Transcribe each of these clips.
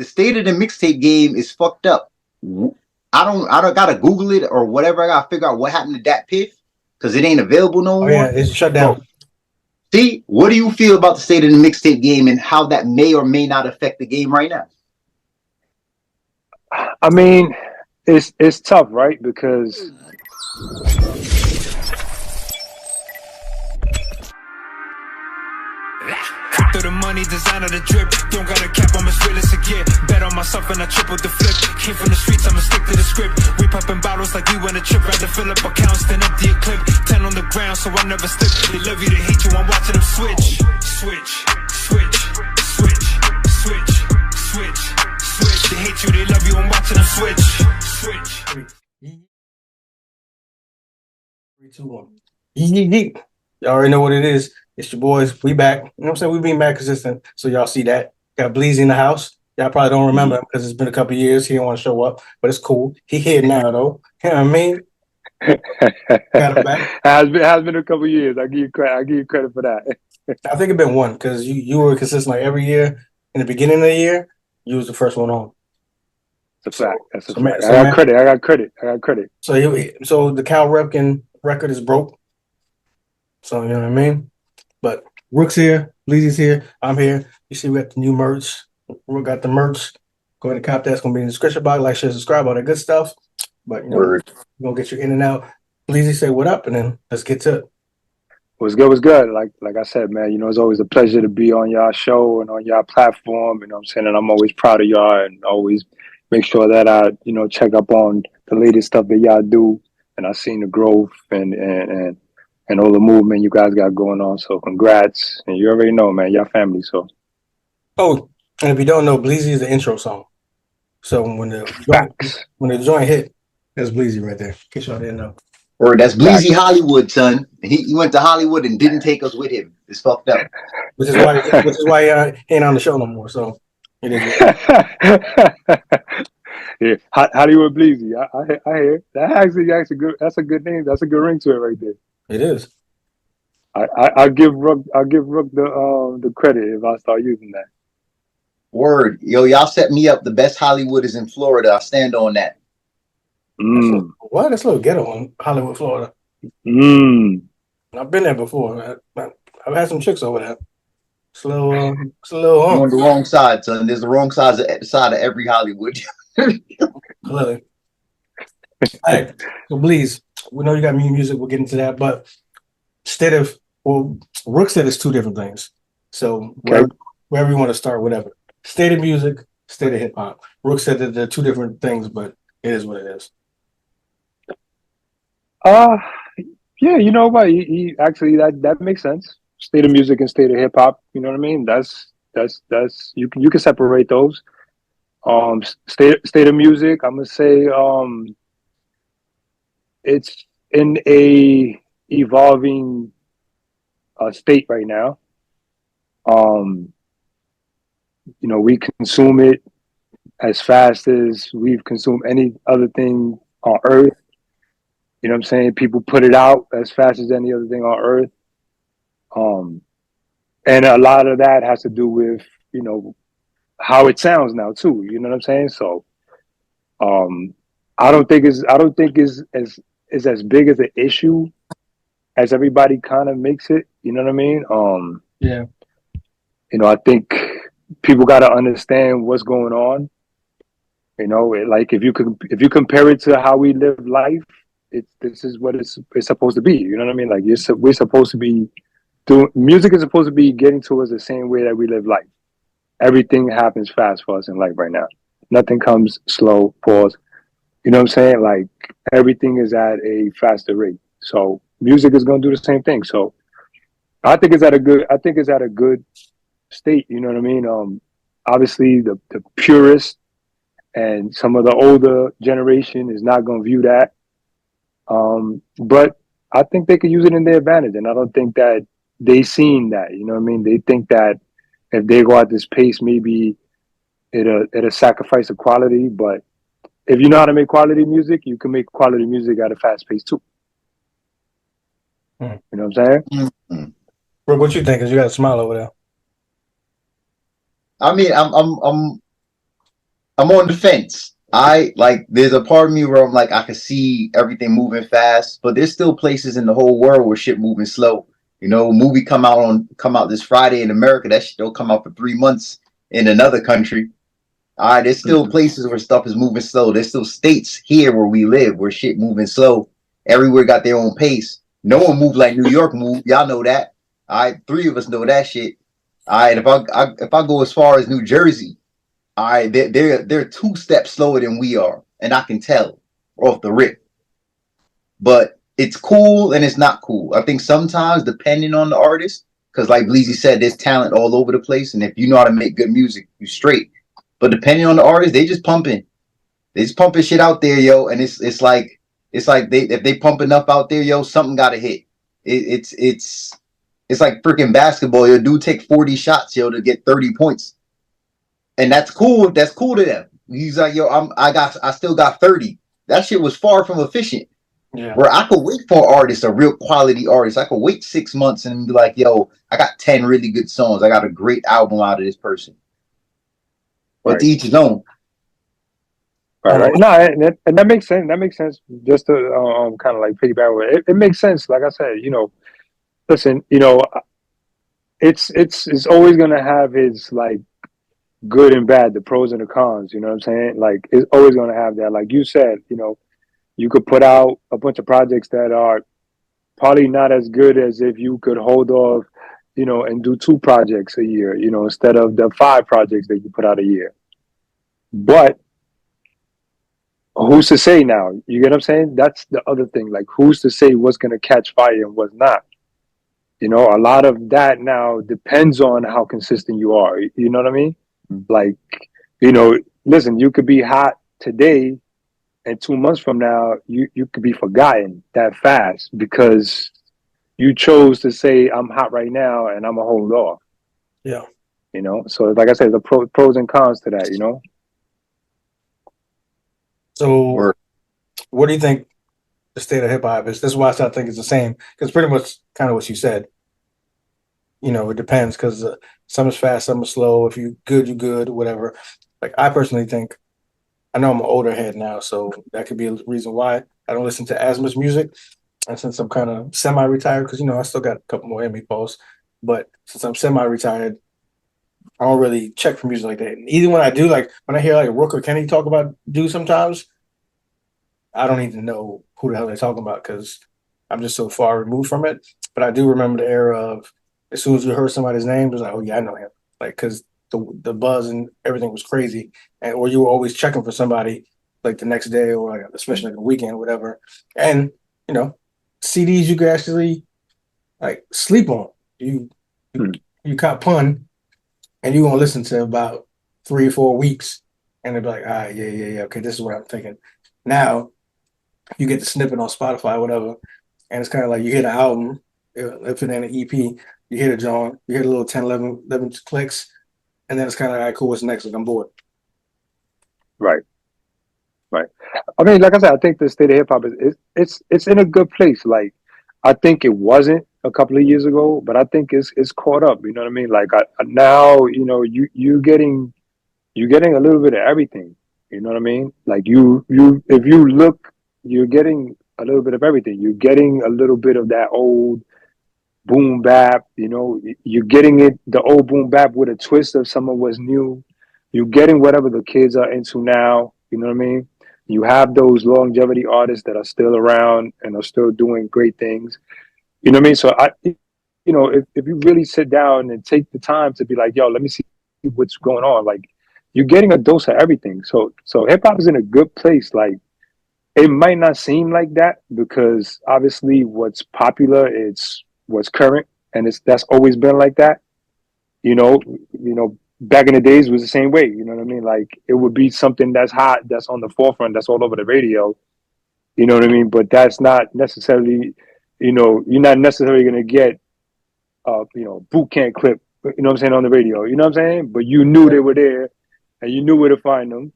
the state of the mixtape game is fucked up. I don't gotta Google it or whatever. I gotta figure out what happened to that Piff because it ain't available no Oh more. yeah, it's shut Bro, down. see, what do you feel about the state of the mixtape game and how that may or may not affect the game right now? I mean, it's tough, right? Because through the money, designer the drip. Don't got a cap, I'm as real as it get. Bet on myself and I tripled the flip. Came from the streets, I'ma stick to the script. We popping bottles like we went a trip. Rather fill up accounts than empty a clip. 10 on the ground, so I never slip. They love you, they hate you, I'm watching them switch. Switch, switch, switch, switch, switch, switch. They hate you, they love you, I'm watching them switch. Switch. 3, 2, 1. Yeet. Y'all already know what it is. It's your boys. We back. You know what I'm saying? We being back consistent. So y'all see that. Got Bleaze in the house. Y'all probably don't remember him because it's been a couple years. He didn't want to show up, but it's cool. He here now though. You know what I mean? Got him back. has been a couple years. I give you credit for that. I think it's been one because you were consistent like every year. In the beginning of the year, you was the first one on. That's a fact. That's a So, fact. so, I got credit. So the Cal Ripken record is broke. So you know what I mean? But Rook's here, Bleazy's here, I'm here. You see we got the new merch. We got the merch. Go ahead and cop that. It's gonna be in the description box. Like, share, subscribe, all that good stuff. But you know, we're gonna get you in and out. Bleazy say what up, and then let's get to it. What's good? Like I said, man, you know, it's always a pleasure to be on y'all show and on y'all platform. You know what I'm saying? And I'm always proud of y'all and always make sure that I, you know, check up on the latest stuff that y'all do. And I've seen the growth and all the movement you guys got going on. So congrats. And you already know, man, y'all family. So Oh, and if you don't know, Bleazy is the intro song. So when the joint hit, that's Bleazy right there. In case y'all didn't know. Or that's Bleazy Hollywood, son. He went to Hollywood and didn't take us with him. It's fucked up. Which is why he ain't on the show no more. So it is. Yeah, Hollywood Bleazy. I hear that actually good. That's a good name. That's a good ring to it right there. It is. I'll give Rook the credit if I start using that. Word, yo, y'all set me up. The best Hollywood is in Florida. I stand on that. What? That's a little ghetto in Hollywood, Florida. I've been there before. I've had some chicks over there. It's a little You're on the wrong side, son. There's the wrong side of every Hollywood. Clearly. All right. So Bleaze, we know you got music. We'll get into that. But Rook said it's two different things. So wherever you want to start, whatever. State of music, state of hip hop. Rook said that they're two different things, but it is what it is. Yeah, you know what? He actually that makes sense. State of music and state of hip hop. You know what I mean? That's you can separate those. State of music. I'm gonna say it's in a evolving state right now. You know, we consume it as fast as we've consumed any other thing on earth. You know what I'm saying? People put it out as fast as any other thing on earth. And a lot of that has to do with, you know, how it sounds now too. You know what I'm saying? So I don't think is as big as an issue as everybody kind of makes it. You know what I mean? Yeah. You know, I think people got to understand what's going on. You know, like if you compare it to how we live life, this is what it's supposed to be. You know what I mean? Like we're supposed to be doing music is supposed to be getting to us the same way that we live life. Everything happens fast for us in life right now. Nothing comes slow, pause. You know what I'm saying? Like everything is at a faster rate. So music is gonna do the same thing. So I think it's at a good state, you know what I mean? Obviously the purist and some of the older generation is not gonna view that. But I think they could use it in their advantage, and I don't think that they seen that, you know what I mean? They think that if they go at this pace, maybe it'll sacrifice the quality, but if you know how to make quality music, you can make quality music at a fast pace too. You know what I'm saying? Mm-hmm. Brooke, what you think? Cause you got a smile over there. I mean, I'm I'm on the fence. I like there's a part of me where I'm like I can see everything moving fast, but there's still places in the whole world where shit moving slow. You know, movie come out this Friday in America. That shit don't come out for 3 months in another country. All right, there's still Mhm. places where stuff is moving slow. There's still states here where we live where shit moving slow. Everywhere got their own pace. No one move like New York move. Y'all know that. All right, three of us know that shit. All right, if I go as far as New Jersey, all right, they're 2 steps slower than we are, and I can tell off the rip. But it's cool and it's not cool. I think sometimes depending on the artist, because like Bleazy said, there's talent all over the place, and if you know how to make good music, you straight. But depending on the artist, they just pumping shit out there, yo, and it's like they if they pump enough out there, yo, something got to hit. It's like freaking basketball. Yo, dude take 40 shots, yo, to get 30 points, and that's cool. That's cool to them. He's like, yo, I still got 30. That shit was far from efficient. Yeah. Where I could wait for an artist, a real quality artist. I could wait 6 months and be like, yo, I got 10 really good songs. I got a great album out of this person. But to Right. each his own. Right, right. No, and that makes sense. That makes sense. Just to kind of like piggyback with it, it makes sense. Like I said, listen, it's always gonna have its like good and bad, the pros and the cons. You know what I'm saying? Like it's always gonna have that. Like you said, you could put out a bunch of projects that are probably not as good as if you could hold off, and do 2 projects a year, instead of the 5 projects that you put out a year. But who's to say now? You get what I'm saying? That's the other thing. Like, who's to say what's going to catch fire and what's not? A lot of that now depends on how consistent you are. You know what I mean? Like, listen, you could be hot today, and 2 months from now, you could be forgotten that fast because you chose to say, I'm hot right now and I'm going to hold off. Yeah. So like I said, the pros and cons to that. So, Or what do you think the state of hip hop is? This is why I think it's the same because pretty much kind of what you said. It depends because some is fast, some is slow. If you good, you good, whatever. Like I personally think, I know I'm an older head now, so that could be a reason why I don't listen to as much music. And since I'm kind of semi-retired, because I still got a couple more in me posts, but since I'm semi-retired, I don't really check for music like that. And even when I do, like when I hear like Rook or Kenny talk about dudes sometimes, I don't even know who the hell they're talking about because I'm just so far removed from it. But I do remember the era of as soon as you heard somebody's name, it was like, oh yeah, I know him. Like because the buzz and everything was crazy, and or you were always checking for somebody like the next day or like especially like the weekend, or whatever. And you know, CDs you could actually like sleep on. You Hmm. you caught pun, and you gonna listen to about 3 or 4 weeks, and they'll be like, ah, yeah, okay, this is what I'm thinking. Now you get the snippet on Spotify, whatever, and it's kind of like you hear the album, if it ain't an EP, you hear the John, you hear the little 10, 11 clicks, and then it's kind of like, all right, cool, what's next? Like, I'm bored. Right. Right. I mean, like I said, I think the state of hip hop it's in a good place. Like, I think it wasn't a couple of years ago, but I think it's caught up. You know what I mean? Like now, you're getting a little bit of everything. You know what I mean? Like you if you look, you're getting a little bit of everything. You're getting a little bit of that old boom bap. You're getting the old boom bap with a twist of some of what's new. You're getting whatever the kids are into now. You know what I mean? You have those longevity artists that are still around and are still doing great things. You know what I mean? So if you really sit down and take the time to be like, yo, let me see what's going on. Like, you're getting a dose of everything. So hip hop is in a good place. Like, it might not seem like that because obviously what's popular is what's current, and that's always been like that. You know, back in the days was the same way. You know what I mean? Like, it would be something that's hot, that's on the forefront, that's all over the radio. You know what I mean? But that's not necessarily, you're not necessarily gonna get boot camp clip, you know what I'm saying, on the radio. You know what I'm saying? But you knew they were there and you knew where to find them.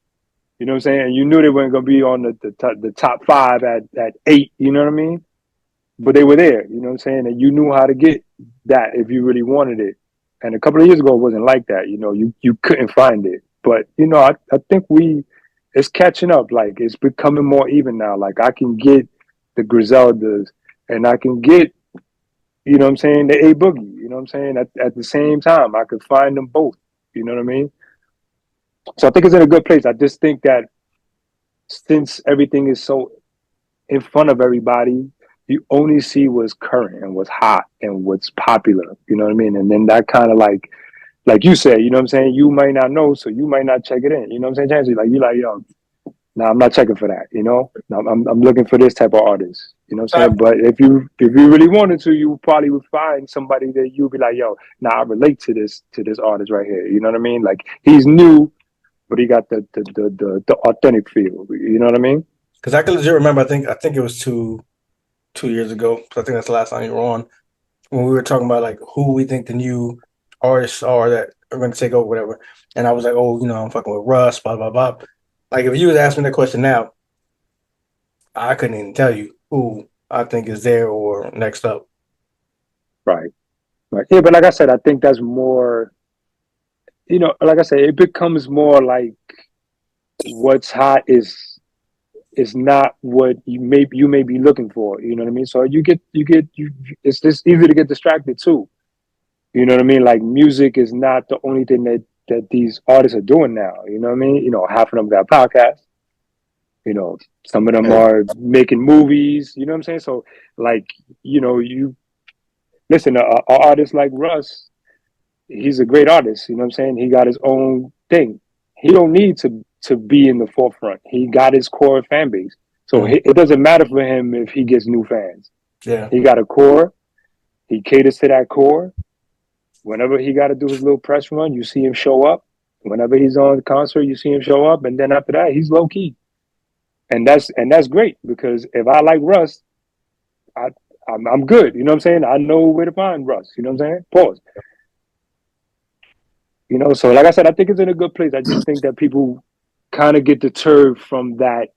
You know what I'm saying? And you knew they weren't gonna be on the top 5 at 8, you know what I mean? But they were there, you know what I'm saying? And you knew how to get that if you really wanted it. And a couple of years ago it wasn't like that, you couldn't find it. But I think it's catching up. Like it's becoming more even now. Like I can get the Griseldas and I can get, you know what I'm saying, the A Boogie, you know what I'm saying? At the same time, I could find them both. You know what I mean? So I think it's in a good place. I just think that since everything is so in front of everybody, you only see what's current and what's hot and what's popular. You know what I mean? And then that kind of like you said, you know what I'm saying? You might not know, so you might not check it in. You know what I'm saying, Chancey? Like you like, yo, nah, I'm not checking for that. You know, I'm looking for this type of artist. You know what I'm saying? But if you really wanted to, you probably would find somebody that you'd be like, yo, nah, I relate to this artist right here. You know what I mean? Like he's new, but he got the authentic feel. You know what I mean? Because I can legit remember. I think it was 2 years ago. So I think that's the last time you were on when we were talking about like who we think the new artists are that are going to take over, whatever. And I was like, oh, I'm fucking with Russ, blah blah blah. Like if you was asking me that question now, I couldn't even tell you who I think is there or next up. Right. Yeah, but like I said, I think that's more. Like I said, it becomes more like what's hot is not what you may be looking for. You know what I mean? So it's just easy to get distracted too. You know what I mean? Like music is not the only thing that these artists are doing now. You know what I mean? Half of them got podcasts. Some of them are making movies. You know what I'm saying? So like, you listen, an artist like Russ, he's a great artist. You know what I'm saying? He got his own thing. He don't need to be in the forefront. He got his core fan base. So it doesn't matter for him if he gets new fans. Yeah. He got a core. He caters to that core. Whenever he got to do his little press run, you see him show up. Whenever he's on the concert, you see him show up. And then after that, he's low key. And that's great because if I like Russ, I'm good. You know what I'm saying? I know where to find Russ. You know what I'm saying? Pause. So like I said, I think it's in a good place. I just think that people kind of get deterred from that.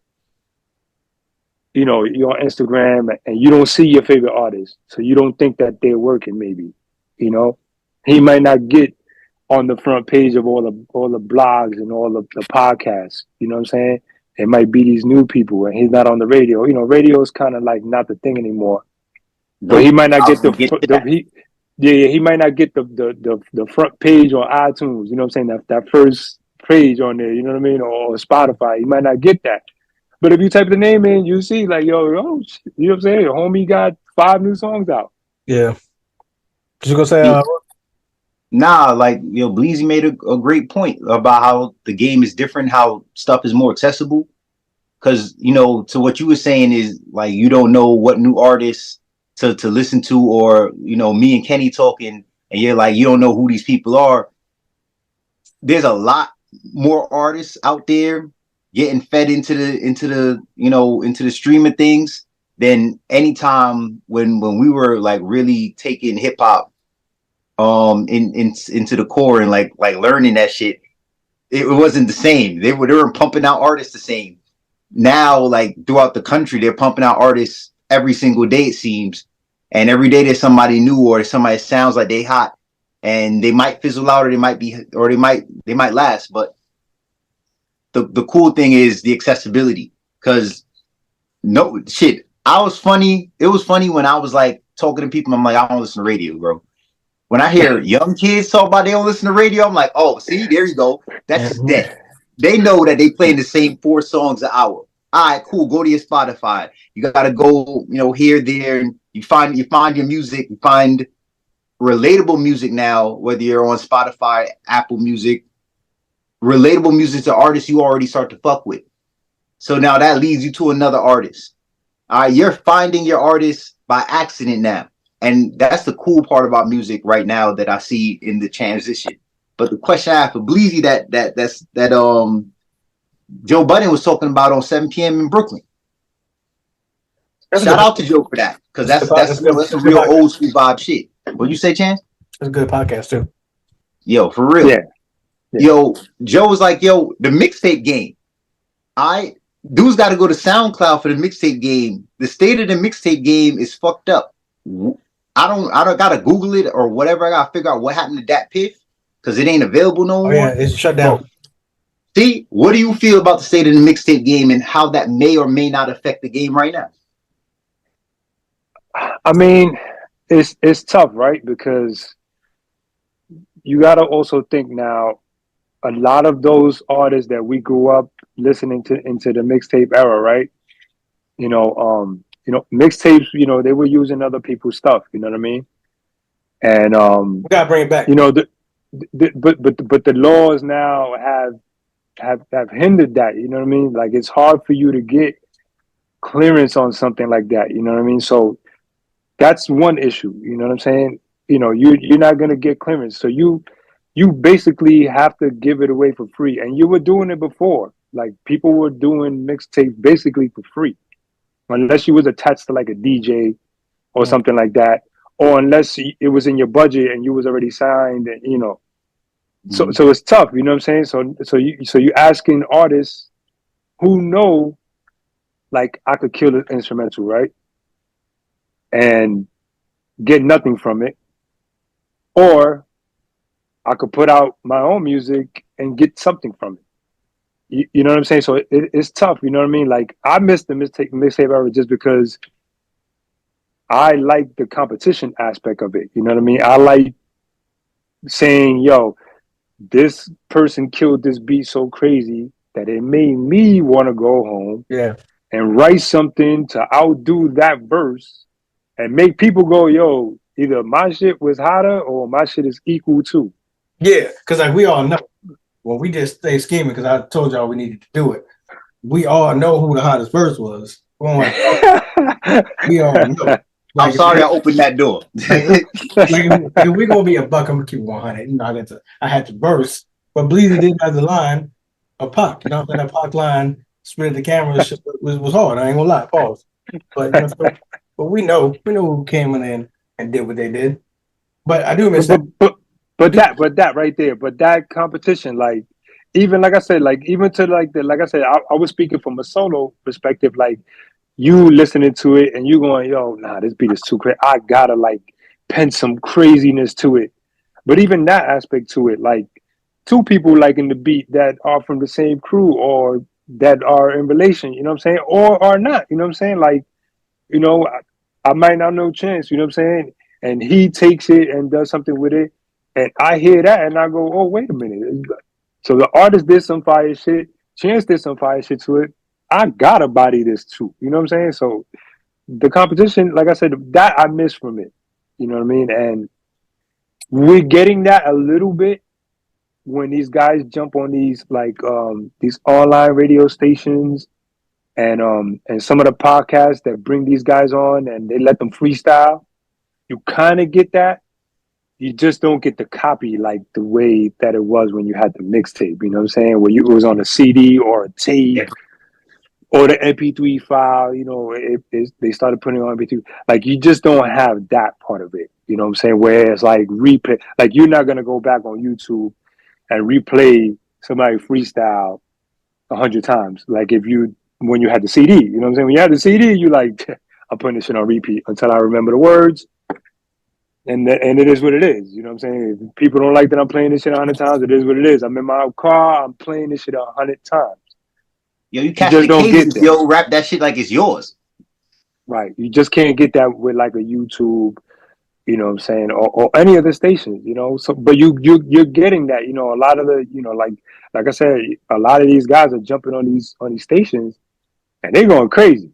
You're on Instagram and you don't see your favorite artist. So you don't think that they're working maybe. He might not get on the front page of all the blogs and all the podcasts. You know what I'm saying? It might be these new people and he's not on the radio. Radio is kind of like not the thing anymore. But he might not get he might not get the front page on iTunes. You know what I'm saying? That first page on there. You know what I mean? Or Spotify. He might not get that. But if you type the name in, you see like you know what I'm saying? Homie got 5 new songs out. Yeah. Just gonna say. Nah, like Bleazy made a great point about how the game is different, how stuff is more accessible. Because to what you were saying is like you don't know what new artists to listen to, or me and Kenny talking, and you're like you don't know who these people are. There's a lot more artists out there getting fed into the streaming things than any time when we were like really taking hip hop into the core and like learning that shit. It wasn't the same. They were pumping out artists the same. Now, like throughout the country, they're pumping out artists every single day, it seems. And every day there's somebody new or somebody that sounds like they hot. And they might fizzle out or they might last. But the cool thing is the accessibility. Cause no shit. It was funny when I was like talking to people, I'm like, I don't listen to radio, bro. When I hear young kids talk about they don't listen to radio, I'm like, oh, see, there you go. That's just dead. They know that they playing the same 4 songs an hour. All right, cool. Go to your Spotify. You gotta go, here, there, and you find your music. You find relatable music now, whether you're on Spotify, Apple Music. Relatable music to artists you already start to fuck with. So now that leads you to another artist. All right, you're finding your artist by accident now. And that's the cool part about music right now that I see in the transition. But the question I have for Bleazy that Joe Budden was talking about on 7 p.m. in Brooklyn. Shout out to Joe for that, because that's some real old school vibe shit. What you say, Chance? It's a good podcast too. Yo, for real. Yeah. Yo, Joe was like, yo, the mixtape game. Dudes got to go to SoundCloud for the mixtape game. The state of the mixtape game is fucked up. I don't gotta Google it or whatever. I gotta figure out what happened to that Piff because it ain't available no more. Yeah, it's shut down. See, what do you feel about the state of the mixtape game and how that may or may not affect the game right now? I mean, it's tough, right? Because you got to also think now. A lot of those artists that we grew up listening to into the mixtape era, right? Mixtapes. They were using other people's stuff. You know what I mean? And We gotta bring it back. but the laws now have hindered that. You know what I mean? Like it's hard for you to get clearance on something like that. You know what I mean? So that's one issue. You know what I'm saying? You're not gonna get clearance, so you basically have to give it away for free. And you were doing it before. Like people were doing mixtapes basically for free, unless you was attached to like a DJ or something like that, or unless it was in your budget and you was already signed. And so it's tough. You know what I'm saying? So you asking artists who know, like I could kill an instrumental, right, and get nothing from it, or I could put out my own music and get something from it. You know what I'm saying? So it's tough. You know what I mean? Like I missed the mixtape era just because I like the competition aspect of it. You know what I mean? I like saying, yo, this person killed this beat so crazy that it made me want to go home and write something to outdo that verse and make people go, yo, either my shit was hotter or my shit is equal to. Yeah, because like we all know, when we just stay scheming, because I told y'all we needed to do it. We all know who the hottest verse was. We all know. Like, I'm sorry I opened that door. if we're gonna be a buck, I'm gonna keep 100. I had to verse, but Bleazy did have the line of Pac. You know, that Pac line, split the camera was hard. I ain't gonna lie, pause. But but we know who came in and did what they did. But I do miss that. But that right there, but that competition, like even like I said, like even to like I said, I was speaking from a solo perspective, like you listening to it and you going, yo, nah, this beat is too crazy. I gotta like pen some craziness to it. But even that aspect to it, like two people like in the beat that are from the same crew or that are in relation, you know what I'm saying, or are not, you know what I'm saying, like I might not know Chance, you know what I'm saying, and he takes it and does something with it. And I hear that and I go, oh, wait a minute. So the artist did some fire shit. Chance did some fire shit to it. I gotta body this too. You know what I'm saying? So the competition, like I said, that I miss from it. You know what I mean? And we're getting that a little bit when these guys jump on these these online radio stations and some of the podcasts that bring these guys on and they let them freestyle. You kind of get that. You just don't get the copy like the way that it was when you had the mixtape, you know what I'm saying? Where it was on a CD or a tape or the MP3 file, they started putting on MP3. Like you just don't have that part of it, you know what I'm saying? Where it's like replay, like you're not going to go back on YouTube and replay somebody freestyle 100 times. Like when you had the CD, you know what I'm saying? When you had the CD, you like, I'm putting this shit on repeat until I remember the words. And it is what it is. You know what I'm saying? If people don't like that I'm playing this shit 100 times, it is what it is. I'm in my car, I'm playing this shit 100 times. Yo, you catch the cadence, yo, rap that shit like it's yours. Right. You just can't get that with like a YouTube, you know what I'm saying, or any of the stations, So but you're getting that, a lot of the, like I said, a lot of these guys are jumping on these stations and they're going crazy.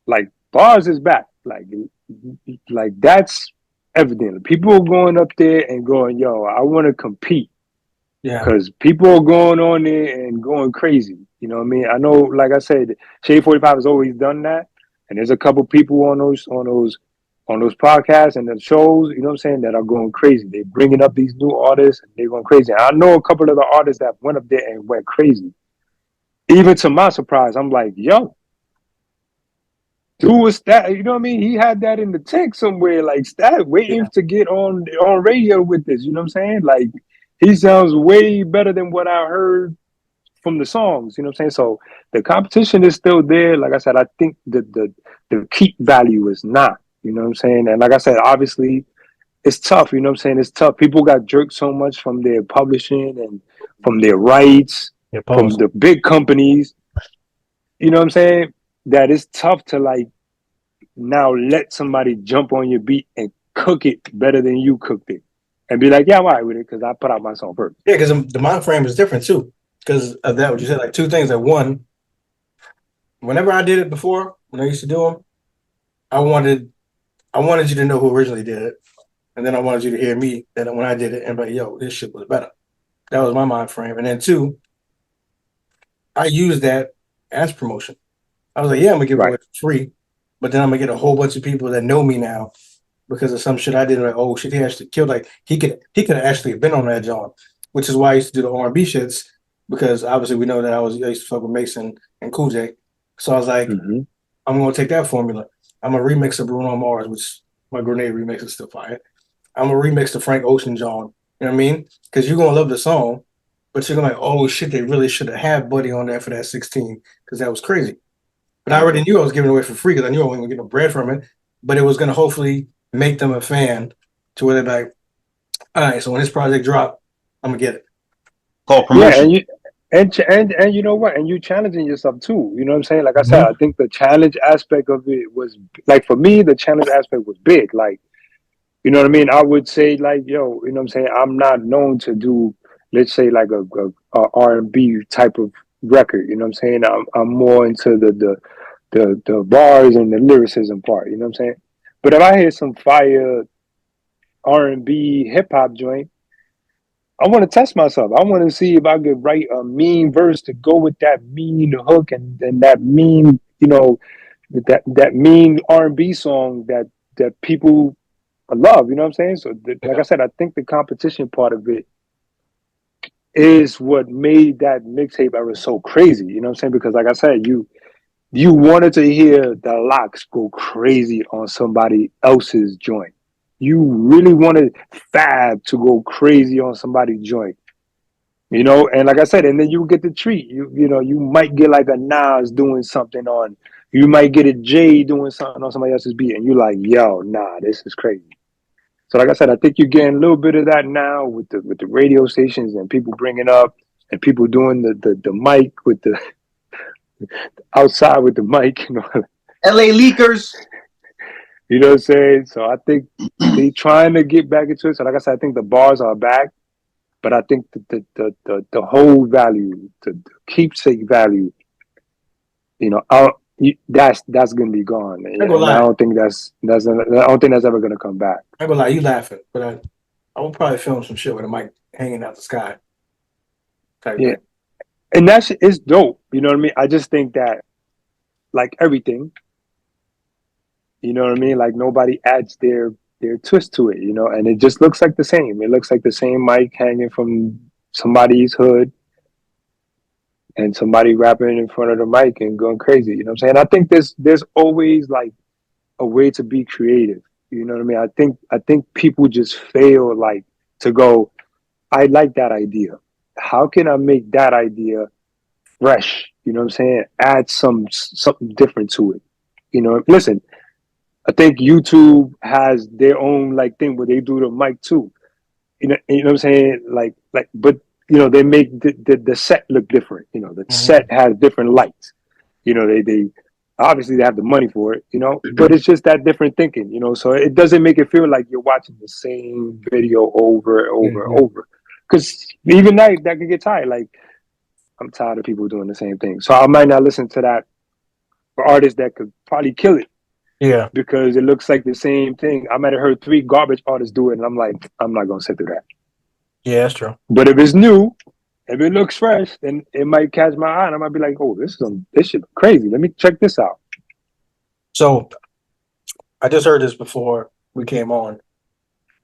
Like bars is back. Like that's evident. People are going up there and going, yo, I want to compete. Yeah. Because people are going on there and going crazy. You know what I mean? I know, like I said, Shade 45 has always done that. And there's a couple people on those podcasts and the shows, you know what I'm saying, that are going crazy. They're bringing up these new artists and they're going crazy. And I know a couple of the artists that went up there and went crazy. Even to my surprise, I'm like, yo, dude was that, you know what I mean? He had that in the tank somewhere, like Stat, waiting to get on radio with this, you know what I'm saying? Like, he sounds way better than what I heard from the songs, you know what I'm saying? So the competition is still there. Like I said, I think the keep value is not, you know what I'm saying? And like I said, obviously, it's tough, you know what I'm saying? It's tough. People got jerked so much from their publishing and from their rights from the big companies. You know what I'm saying? That it's tough to like now let somebody jump on your beat and cook it better than you cooked it, and be like, yeah, I'm all right with it because I put out my song first. Yeah, because the mind frame is different too. Because of that, what you said, like two things. That one, whenever I did it before, when I used to do them, I wanted you to know who originally did it, and then I wanted you to hear me that when I did it and be like, yo, this shit was better. That was my mind frame. And then two, I used that as promotion. I was like, yeah, I'm gonna give it away for free, but then I'm gonna get a whole bunch of people that know me now because of some shit I did. Like, oh shit, he actually killed. Like he could have actually been on that job, which is why I used to do the R&B shits because obviously we know that I used to fuck with Mason and Cool J. So I was like, I'm gonna take that formula. I'm gonna remix of Bruno Mars, which my Grenade remix is still fire. I'm gonna remix the Frank Ocean John. You know what I mean? Because you're gonna love the song, but you're gonna like, oh shit, they really should have had Buddy on there for that 16 because that was crazy. But I already knew I was giving it away for free because I knew I wasn't going to get no bread from it. But it was going to hopefully make them a fan to where they're like, all right, so when this project drop, I'm going to get it. Call promotion. Yeah, and you know what? And you challenging yourself too. You know what I'm saying? Like I said, I think the challenge aspect of it was like for me, the challenge aspect was big. Like, you know what I mean? I would say like, yo, you know what I'm saying? I'm not known to do, let's say like a R&B type of record. You know what I'm saying? I'm more into the bars and the lyricism part. You know what I'm saying? But if I hear some fire R&B hip hop joint, I want to test myself. I want to see if I could write a mean verse to go with that mean hook and that mean, you know, that mean R&B song that people love. You know what I'm saying? So, like I said, I think the competition part of it is what made that mixtape era so crazy. You know what I'm saying? Because, like I said, you wanted to hear the Locks go crazy on somebody else's joint. You really wanted Fab to go crazy on somebody's joint. You know, and like I said, and then you get the treat. You know, you might get like a Nas doing something on, you might get a Jay doing something on somebody else's beat, and you're like, yo, nah, this is crazy. So like I said, I think you're getting a little bit of that now with the radio stations and people bringing up and people doing the mic with the outside with the mic, you know. LA Leakers. You know what I'm saying? So I think they trying to get back into it. So like I said, I think the bars are back, but I think the whole value, the keepsake value, you know, that's gonna be gone. And I don't think that's ever gonna come back. I'm gonna lie, you laughing, but I will probably film some shit with a mic hanging out the sky. Yeah. And it's dope. You know what I mean? I just think that, like everything, you know what I mean? Like nobody adds their twist to it, you know, and it just looks like the same. It looks like the same mic hanging from somebody's hood and somebody rapping in front of the mic and going crazy. You know what I'm saying? I think there's always like a way to be creative. You know what I mean? I think people just fail like to go, I like that idea. How can I make that idea fresh? You know what I'm saying? Add something different to it. You know, listen, I think YouTube has their own like thing where they do the mic too. You know what I'm saying? Like, but you know, they make the set look different. You know, the set has different lights. You know, they obviously they have the money for it. You know, but it's just that different thinking. You know, so it doesn't make it feel like you're watching the same video over and over and over. Because even that can get tired. Like, I'm tired of people doing the same thing. So I might not listen to that for artists that could probably kill it. Yeah. Because it looks like the same thing. I might have heard 3 garbage artists do it, and I'm like, I'm not gonna sit through that. Yeah, that's true. But if it's new, if it looks fresh, then it might catch my eye, and I might be like, oh, this shit look crazy. Let me check this out. So I just heard this before we came on.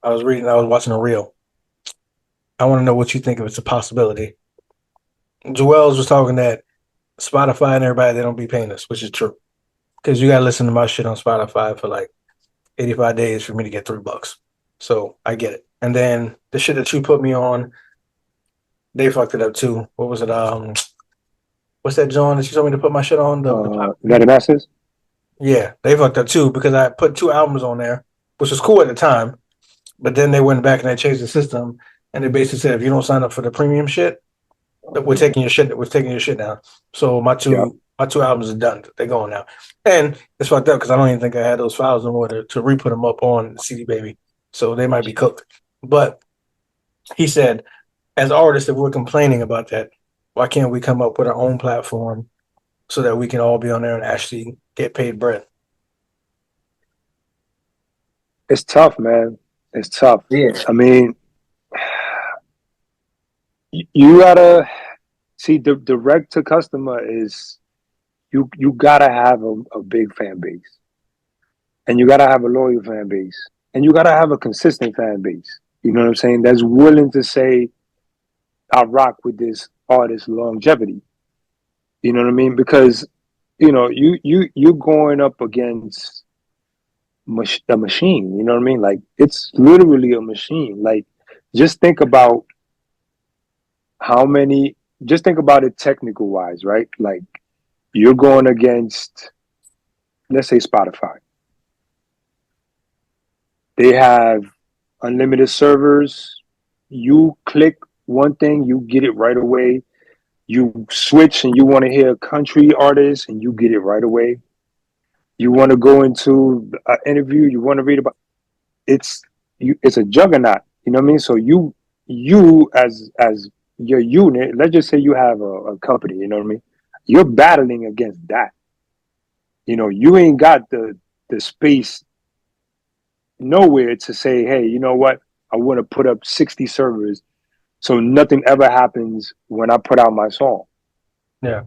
I was watching a reel. I want to know what you think if it's a possibility. Joel's was talking that Spotify and everybody, they don't be paying us, which is true. Because you got to listen to my shit on Spotify for like 85 days for me to get $3. So I get it. And then the shit that you put me on, they fucked it up too. What was it? What's that John that you told me to put my shit on? The United Masters? Yeah, they fucked up too because I put 2 albums on there, which was cool at the time. But then they went back and they changed the system. And they basically said, if you don't sign up for the premium shit, we're taking your shit. We're taking your shit down. So my two albums are done. They're going now, and it's fucked up because I don't even think I had those files in order to re-put them up on CD Baby. So they might be cooked. But he said, as artists, if we're complaining about that, why can't we come up with our own platform so that we can all be on there and actually get paid bread? It's tough, man. It's tough. Yeah. I mean, you gotta see the direct to customer is you gotta have a big fan base, and you gotta have a loyal fan base, and you gotta have a consistent fan base. You know what I'm saying? That's willing to say, I rock with this artist longevity. You know what I mean? Because you're going up against a machine. You know what I mean? Like it's literally a machine. Like just think about how many. Just think about it technical wise, right? Like you're going against, let's say, Spotify. They have unlimited servers. You click one thing, you get it right away. You switch and you want to hear a country artist and you get it right away. You want to go into an interview, you want to read about it's it's a juggernaut. You know what I mean? So you as your unit, let's just say you have a company, you know what I mean? You're battling against that. You know, you ain't got the space nowhere to say, hey, you know what? I want to put up 60 servers so nothing ever happens when I put out my song. Yeah.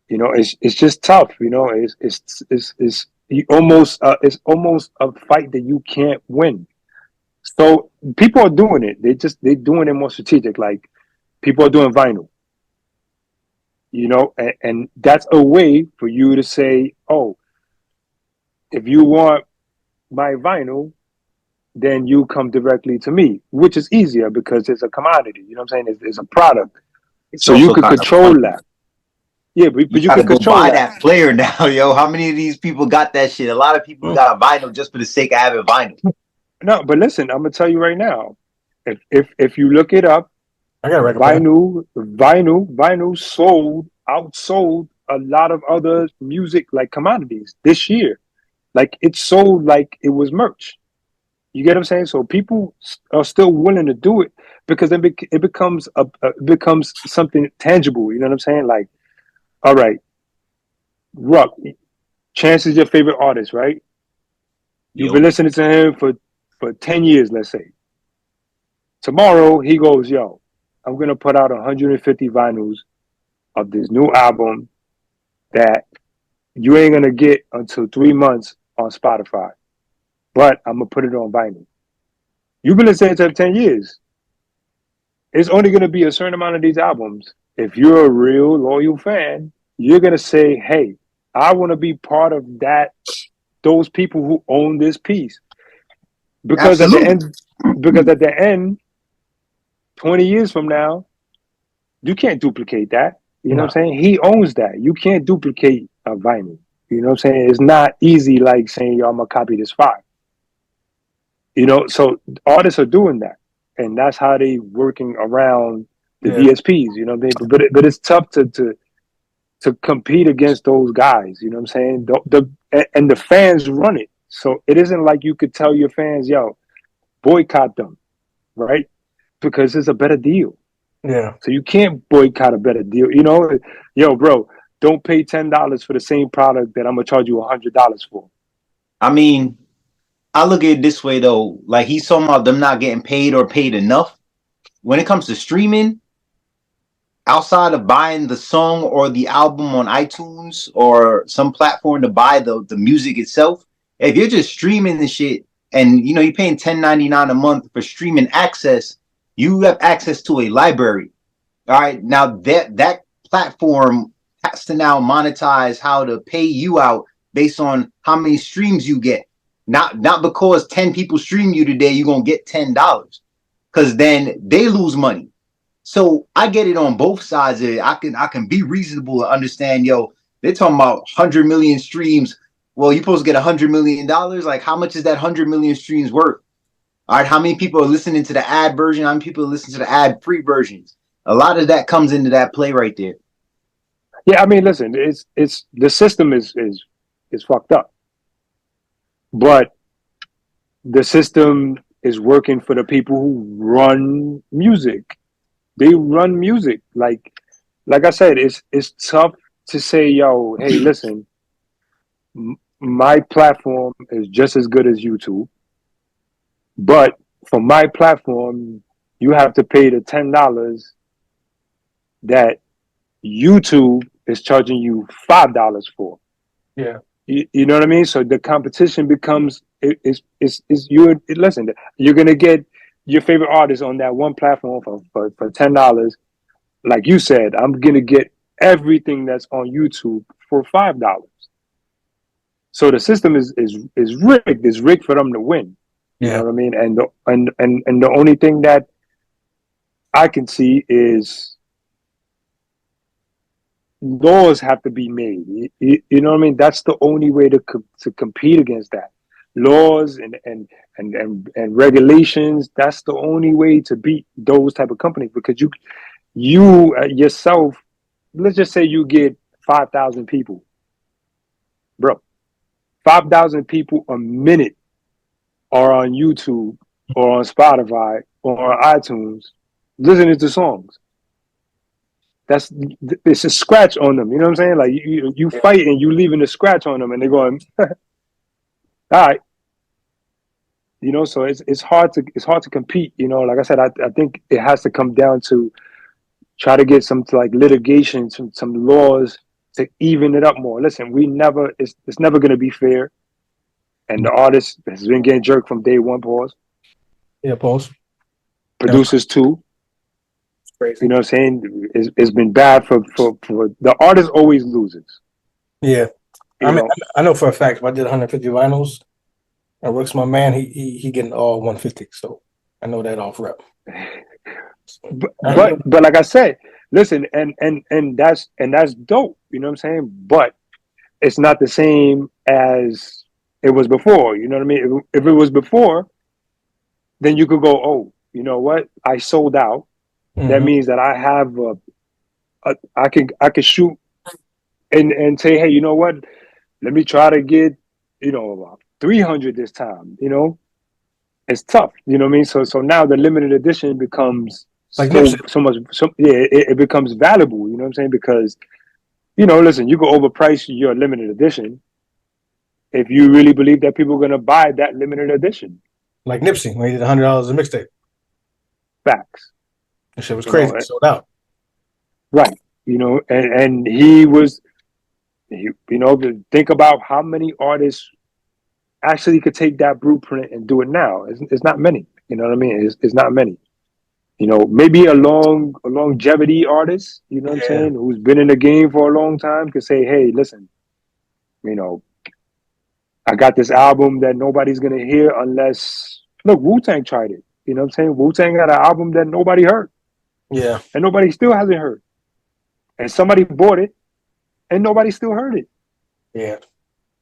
You know, it's just tough. You know, it's it's almost a fight that you can't win. So people are doing it. They're doing it more strategic. Like people are doing vinyl. You know, and that's a way for you to say, oh, if you want my vinyl, then you come directly to me, which is easier because it's a commodity. You know what I'm saying? It's a product. It's So you also could kind of control funny. that. Yeah, but You you gotta could go control buy that. that player now, yo. How many of these people got that shit? A lot of people got vinyl just for the sake of having vinyl. No, but listen, I'm gonna tell you right now. If you look it up, I got a record player. vinyl outsold a lot of other music like commodities this year. Like it sold like it was merch. You get what I'm saying? So people are still willing to do it because then it becomes it becomes something tangible. You know what I'm saying? Like, all right, Ruck, Chance is your favorite artist, right? You've been Yo, listening to him for 10 years, let's say. Tomorrow he goes, yo, I'm gonna put out 150 vinyls of this new album that you ain't gonna get until 3 months on Spotify, but I'm gonna put it on vinyl. You've been listening to him 10 years. It's only gonna be a certain amount of these albums. If you're a real loyal fan, you're gonna say, hey, I wanna be part of those people who own this piece. Because at the absolutely. end, because at the end, 20 years from now, you can't duplicate that. You know No. what I'm saying? He owns that. You can't duplicate a vinyl. You know what I'm saying? It's not easy like saying, yo, I'm gonna copy this file. You know, so artists are doing that. And that's how they working around the Yeah. DSPs, you know what I mean? But it's tough to compete against those guys, you know what I'm saying? And the fans run it. So it isn't like you could tell your fans, yo, boycott them, right? Because it's a better deal. Yeah. So you can't boycott a better deal. You know, yo, bro, don't pay $10 for the same product that I'm gonna charge you $100 for. I mean, I look at it this way though. Like he's talking about them not getting paid or paid enough. When it comes to streaming, outside of buying the song or the album on iTunes or some platform to buy the music itself, if you're just streaming the shit and you know you're paying $10.99 a month for streaming access, you have access to a library. All right. Now that platform has to now monetize how to pay you out based on how many streams you get. Not because 10 people stream you today, you're gonna get $10. Because then they lose money. So I get it on both sides of it. I can be reasonable and understand, yo, they're talking about 100 million streams. Well, you're supposed to get $100 million. Like, how much is that 100 million streams worth? All right, how many people are listening to the ad version? How many people are listening to the ad free versions? A lot of that comes into that play right there. Yeah, I mean, listen, it's the system is fucked up, but the system is working for the people who run music. They run music. Like I said, it's tough to say, yo, hey, listen, my platform is just as good as YouTube, but for my platform, you have to pay the $10 that YouTube is charging you $5 for. Yeah. You know what I mean? So the competition becomes is you listen. You're gonna get your favorite artist on that one platform for $10. Like you said, I'm gonna get everything that's on YouTube for $5. So the system is rigged. It's rigged for them to win. You know Yeah. what I mean? And the only thing that I can see is laws have to be made. You know what I mean? That's the only way to compete against that. Laws and regulations. That's the only way to beat those type of companies because you yourself. Let's just say you get 5,000 people, bro. 5,000 people a minute are on YouTube or on Spotify or on iTunes listening to songs. That's it's a scratch on them. You know what I'm saying? Like you fight and you leaving a scratch on them, and they're going, all right. You know, so it's hard to compete. You know, like I said, I think it has to come down to try to get some like litigation, some laws to even it up more. Listen, it's never going to be fair, and the artist has been getting jerked from day one. Pause. Yeah, pause. Producers too. Crazy. You know what I'm saying? It's been bad for the artist always loses. Yeah. You know, I know for a fact if I did 150 vinyls and Rook's my man, he getting all 150. So I know that off rep. but like I said, listen, and that's dope. You know what I'm saying? But it's not the same as it was before. You know what I mean? If it was before, then you could go, oh, you know what? I sold out. That means that I have I can shoot and say, hey, you know what? Let me try to get 300 this time. You know, it's tough. You know what I mean? So now the limited edition becomes like it becomes valuable. You know what I'm saying? Because listen, you can overprice your limited edition if you really believe that people are going to buy that limited edition. Like Nipsey when he did $100 a mixtape. Facts. That shit was crazy. Sold out. Right. And he was, think about how many artists actually could take that blueprint and do it now. It's not many. You know what I mean? It's not many. Maybe a longevity artist, you know what I'm saying, who's been in the game for a long time could say, hey, listen, I got this album that nobody's going to hear unless, look, Wu-Tang tried it. You know what I'm saying? Wu-Tang got an album that nobody heard. Yeah. And nobody still hasn't heard. And somebody bought it and nobody still heard it. Yeah.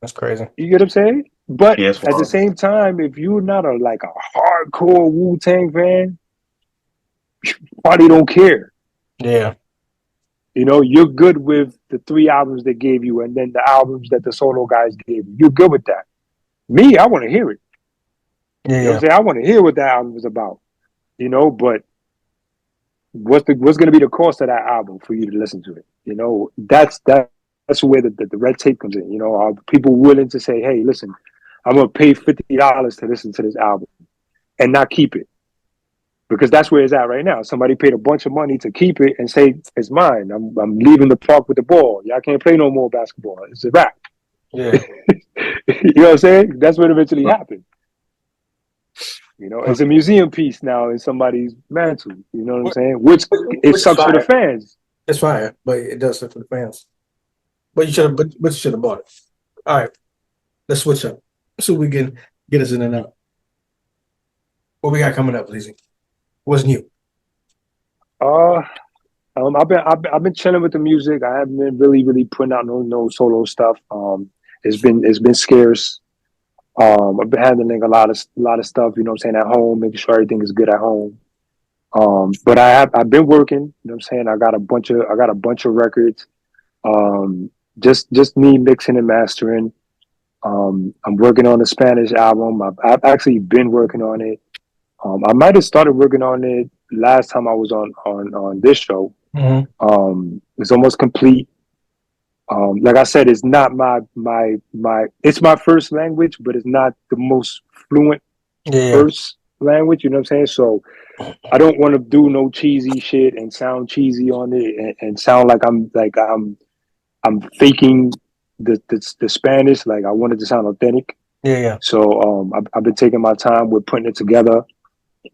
That's crazy. You get what I'm saying? But Yes, at the same time, if you're not a hardcore Wu-Tang fan, you probably don't care. Yeah. You're good with the 3 albums they gave you and then the albums that the solo guys gave you. You're good with that. Me, I want to hear it. Yeah. You know what I'm saying? I want to hear what that album was about. But what's going to be the cost of that album for you to listen to it? That's where the red tape comes in. Are people willing to say, hey, listen, I'm going to pay $50 to listen to this album and not keep it? Because that's where it's at right now. Somebody paid a bunch of money to keep it and say, it's mine. I'm leaving the park with the ball. Y'all can't play no more basketball. It's a wrap. Yeah. You know what I'm saying? That's what eventually happened. It's a museum piece now in somebody's mantle. You know what I'm saying? Which it sucks for the fans. It's fire, but it does suck for the fans. But you should have bought it. All right. Let's switch up so we can get us in and out. What we got coming up, Bleaze? What's new? I've been chilling with the music. I haven't been really putting out no solo stuff. It's been scarce. I've been handling a lot of stuff, you know what I'm saying, at home, making sure everything is good at home. But I've been working, you know what I'm saying? I got a bunch of records. Just me mixing and mastering. I'm working on a Spanish album. I've actually been working on it. I might have started working on it last time I was on this show. It's almost complete. Like I said, it's not it's my first language, but it's not the most fluent first language, you know what I'm saying? So I don't want to do no cheesy shit and sound cheesy on it and sound like I'm faking the Spanish. Like I wanted to sound authentic. So I've been taking my time with putting it together.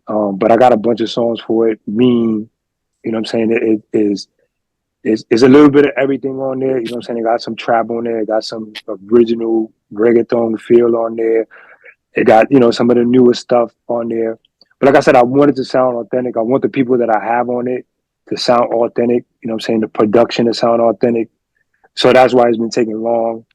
But I got a bunch of songs for it. Mean, you know what I'm saying? It is a little bit of everything on there. You know what I'm saying? It got some trap on there. It got some original reggaeton feel on there. It got, you know, some of the newest stuff on there. But like I said, I wanted to sound authentic. I want the people that I have on it to sound authentic. You know what I'm saying? The production to sound authentic. So that's why it's been taking long.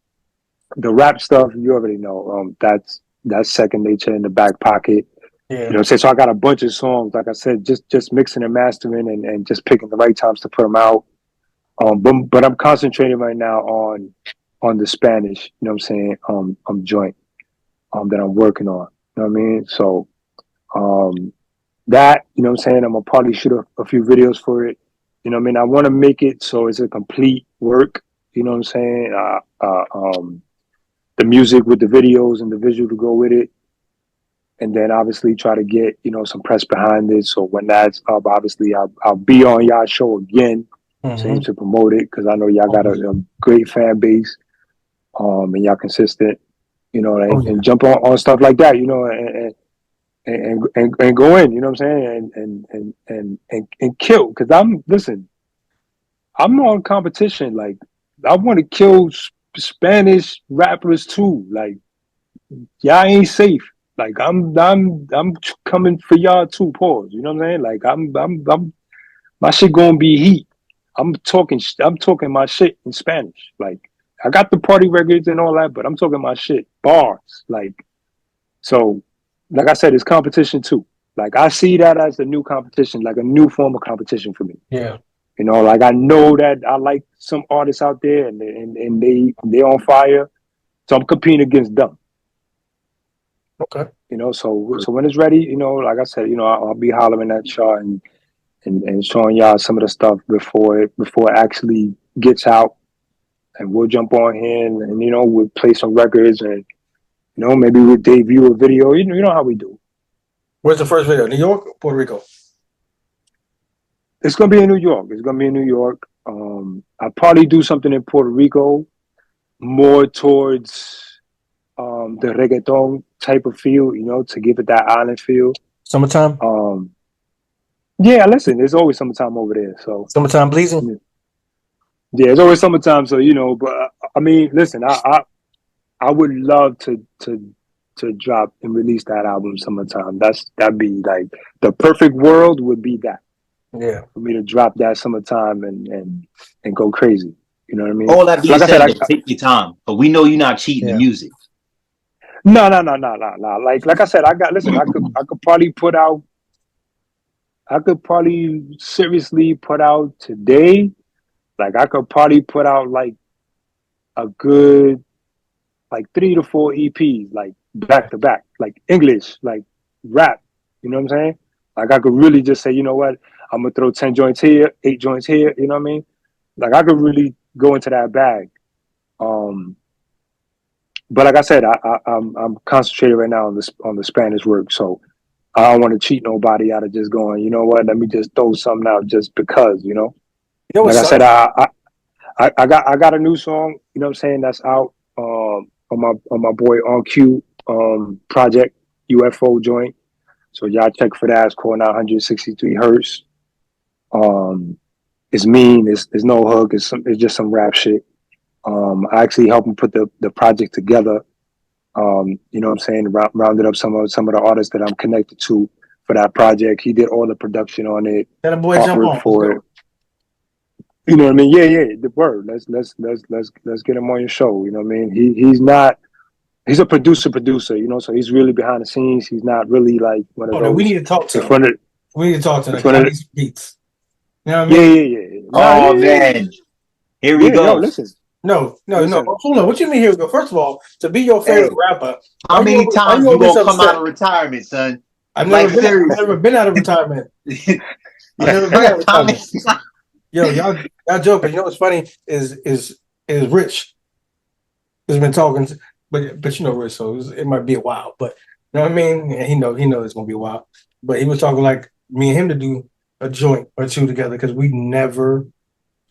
The rap stuff, you already know. That's second nature in the back pocket. You know what I'm saying? So I got a bunch of songs, like I said, just mixing and mastering and just picking the right times to put them out. But I'm concentrating right now on the Spanish, you know what I'm saying? Joint that I'm working on. You know what I mean? So that, you know what I'm saying, I'm gonna probably shoot a few videos for it. You know what I mean? I want to make it so it's a complete work, you know what I'm saying? The music with the videos and the visual to go with it. And then obviously try to get, you know, some press behind it. So when that's up, obviously I'll be on y'all show again, saying to promote it, because I know y'all got a great fan base, and y'all consistent, you know, and jump on stuff like that, you know, and go in, you know what I'm saying, and kill. Because I'm on competition. Like I want to kill Spanish rappers too. Like y'all ain't safe. Like I'm coming for y'all too. Pause. You know what I'm saying? Like I'm my shit gonna be heat. I'm talking my shit in Spanish. Like I got the party records and all that, but I'm talking my shit bars. Like so, like I said, it's competition too. Like I see that as a new competition, like a new form of competition for me. You know, like I know that I like some artists out there and they on fire, so I'm competing against them. You know, so when it's ready, you know, like I said, you know, I'll be hollering at y'all and showing y'all some of the stuff before it actually gets out, and we'll jump on here and you know, we'll play some records and you know, maybe we'll debut a video. You know how we do. Where's the first video? New York or Puerto Rico? It's gonna be in New York. I'll probably do something in Puerto Rico, more towards the reggaeton type of feel, you know, to give it that island feel. Summertime? Yeah, listen, there's always summertime over there. So summertime bleezing? Yeah, it's always summertime, so you know, but I mean, listen, I would love to drop and release that album summertime. That'd be like the perfect world would be that. Yeah. For me to drop that summertime and go crazy. You know what I mean? All that being like said, I said, take your time. But we know you're not cheating the music. No. Like I said, I could probably seriously put out today. Like I could probably put out like a good like 3 to 4 EPs, like back to back, like English, like rap. You know what I'm saying? Like I could really just say, you know what, I'm gonna throw 10 joints here, 8 joints here. You know what I mean? Like I could really go into that bag. But like I said, I'm concentrated right now on the Spanish work, so I don't want to cheat nobody out of just going, you know what, let me just throw something out just because, you know. Like I said, I got a new song, you know what I'm saying, that's out on my boy On Q project, UFO joint. So y'all check for that. It's called 963 Hertz. It's mean, it's no hook, it's just some rap shit. I actually helped him put the project together. You know what I'm saying? Rounded up some of the artists that I'm connected to for that project. He did all the production on it. Let a boy jump on for it. You know what I mean? Yeah. The word. Let's get him on your show. You know what I mean? He's a producer, you know, so he's really behind the scenes. He's not really like one of those. We need to talk to in front of. We need to talk tonight. It's one I of need the, some beats. You know what I yeah, mean? yeah, yeah. Nah, Oh yeah, yeah, man, here we yeah. Yo, go. listen, No. listen. Hold on. What you mean here we go? First of all, to be your favorite Hey, rapper, how many why times you you always gonna come out upset? of retirement, son? I've Like never seriously. been out of retirement. I've never been out of How many retirement. Yo, y'all joking. You know what's funny is Rich has been talking, but you know Rich, so it might be a while. But you know what I mean? And he knows it's gonna be a while. But he was talking like me and him to do a joint or two together because we never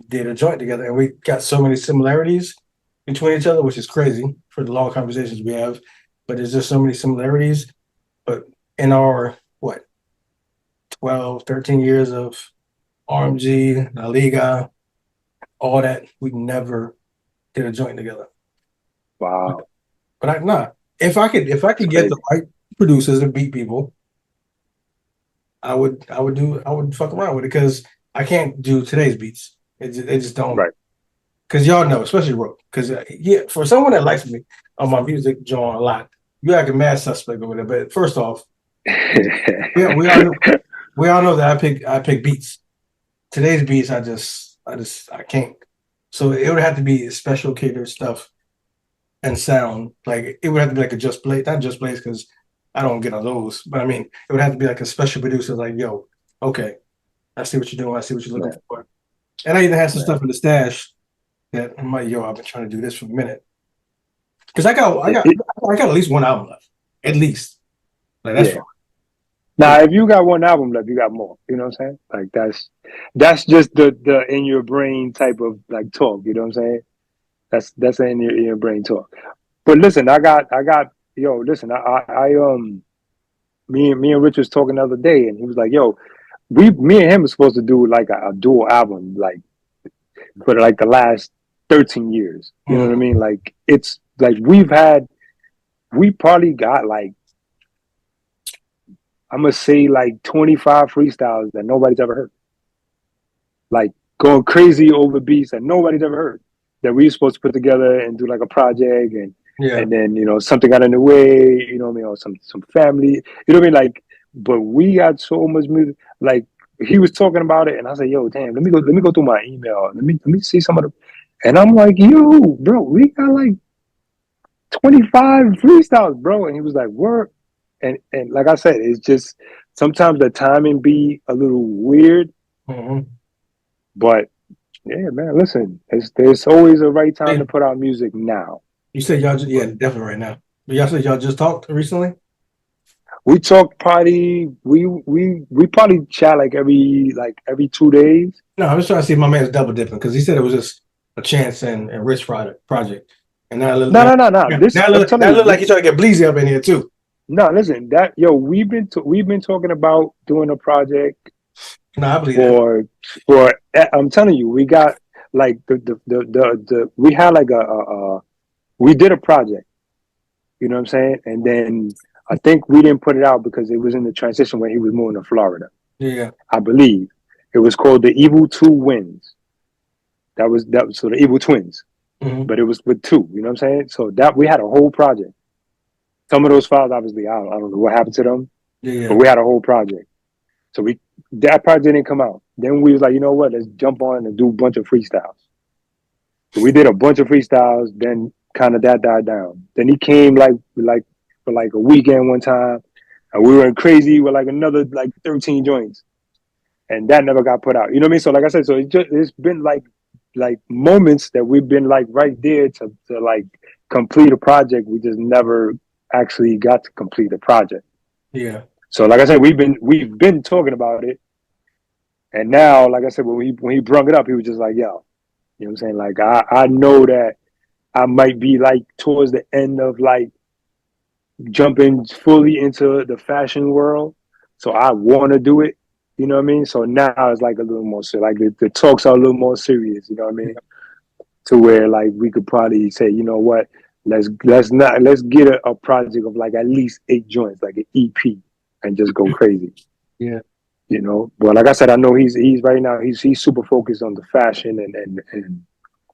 did a joint together, and we got so many similarities between each other, which is crazy for the long conversations we have. But there's just so many similarities. But in our what 12, 13 years of RMG, La Liga, all that, we never did a joint together. Wow, But I not if I it's could get the crazy. right producers and beat people, I would fuck around with it because I can't do today's beats. It just don't. Right. Because y'all know, especially Rook. Because yeah, for someone that likes me on my music, John, a lot, you act a mad suspect over there. But first off, yeah, we all know that I pick beats. Today's beats, I can't. So it would have to be special catered stuff and sound. Like it would have to be like a Just Blaze, not Just Blaze because I don't get on those. But I mean, it would have to be like a special producer. Like, yo, okay, I see what you're doing. I see what you're looking Man, for. And I even have some man. stuff in the stash that I'm like, yo, I've been trying to do this for a minute. Because It, it, I got at least one album left. At least. Like that's yeah. fine. Now, if you got one album left, you got more. You know what I'm saying? Like that's just the in your brain type of like talk. You know what I'm saying? That's in your brain talk. But listen, yo, listen, me and Rich was talking the other day, and he was like, yo, me and him was supposed to do like a dual album, like for like the last 13 years. You know what I Mm, mean? Like it's like we probably got like I'm gonna say like 25 freestyles that nobody's ever heard. Like going crazy over beats that nobody's ever heard. That we were supposed to put together and do like a project yeah. and then, you know, something got in the way, you know what I mean, or some family, you know what I mean? Like, but we got so much music. Like he was talking about it and I said, yo, damn, let me go through my email. Let me see some of the and I'm like, yo, bro, we got like 25 freestyles, bro. And he was like, word. And like I said, it's just sometimes the timing be a little weird, Mm-hmm. but yeah, man, listen, there's always a right time to Hey, put out music now. you said y'all just, yeah, definitely right now. But y'all said y'all just talked recently? We talk probably we probably chat like every 2 days. No, I'm just trying to see if my man's double dipping because he said it was just a chance and Rich project. And No, no, no, no. This I'm telling now you, look like he's trying to get Bleazy up in here too. no, listen, that yo, we've been talking about doing a project No, I believe that. for I'm telling you, we got like the we had like a we did a project, you know what I'm saying? And then I think we didn't put it out because it was in the transition when he was moving to Florida. Yeah. I believe it was called the Evil Two Wins. That was so the Evil Twins, Mm-hmm. but it was with two. You know what I'm saying? So that we had a whole project. Some of those files, obviously, I don't know what happened to them, but Yeah. we had a whole project. So we that project didn't come out. Then we was like, you know what? Let's jump on and do a bunch of freestyles. So we did a bunch of freestyles. Then kind of that died down. Then he came like for like a weekend one time, and we went crazy with like another like 13 joints, and that never got put out. You know what I mean? So like I said, so it's been like moments that we've been like right there to like complete a project. We just never actually got to complete the project. Yeah. So like I said, we've been talking about it, and now like I said, when he brung it up, he was just like, yo, you know what I'm saying? Like I know that I might be like towards the end of like jumping fully into the fashion world, so I want to do it. You know what I mean? So now it's like a little more so like the talks are a little more serious. You know what I mean? To where like we could probably say, you know what, let's get a project of like at least 8 joints, like an EP, and just go crazy. Yeah. You know, but like I said, I know he's right now he's super focused on the fashion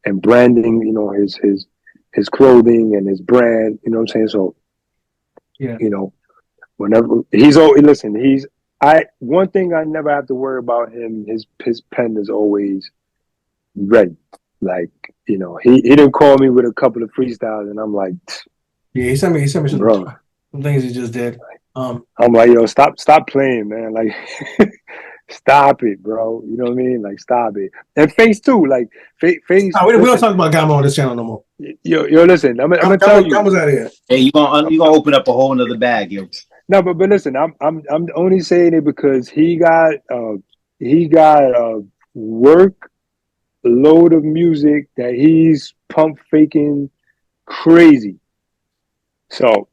and branding. You know, his clothing and his brand. You know what I'm saying? So Yeah. you know, whenever he's always listen, one thing I never have to worry about him. His pen is always ready. Like, you know, he didn't call me with a couple of freestyles, and I'm like, Yeah, he sent me bro. some things he just did. I'm like, yo, stop playing, man. Like, stop it, bro. You know what I mean? Like, stop it. And Face too, like Face. No, we don't Listen, talk about Gamo on this channel no more. yo, listen. I'm gonna tell you. Gamo's out of here. Hey, you gonna open up a whole nother bag, yo. No, but listen. I'm only saying it because he got a work load of music that he's pump faking crazy. So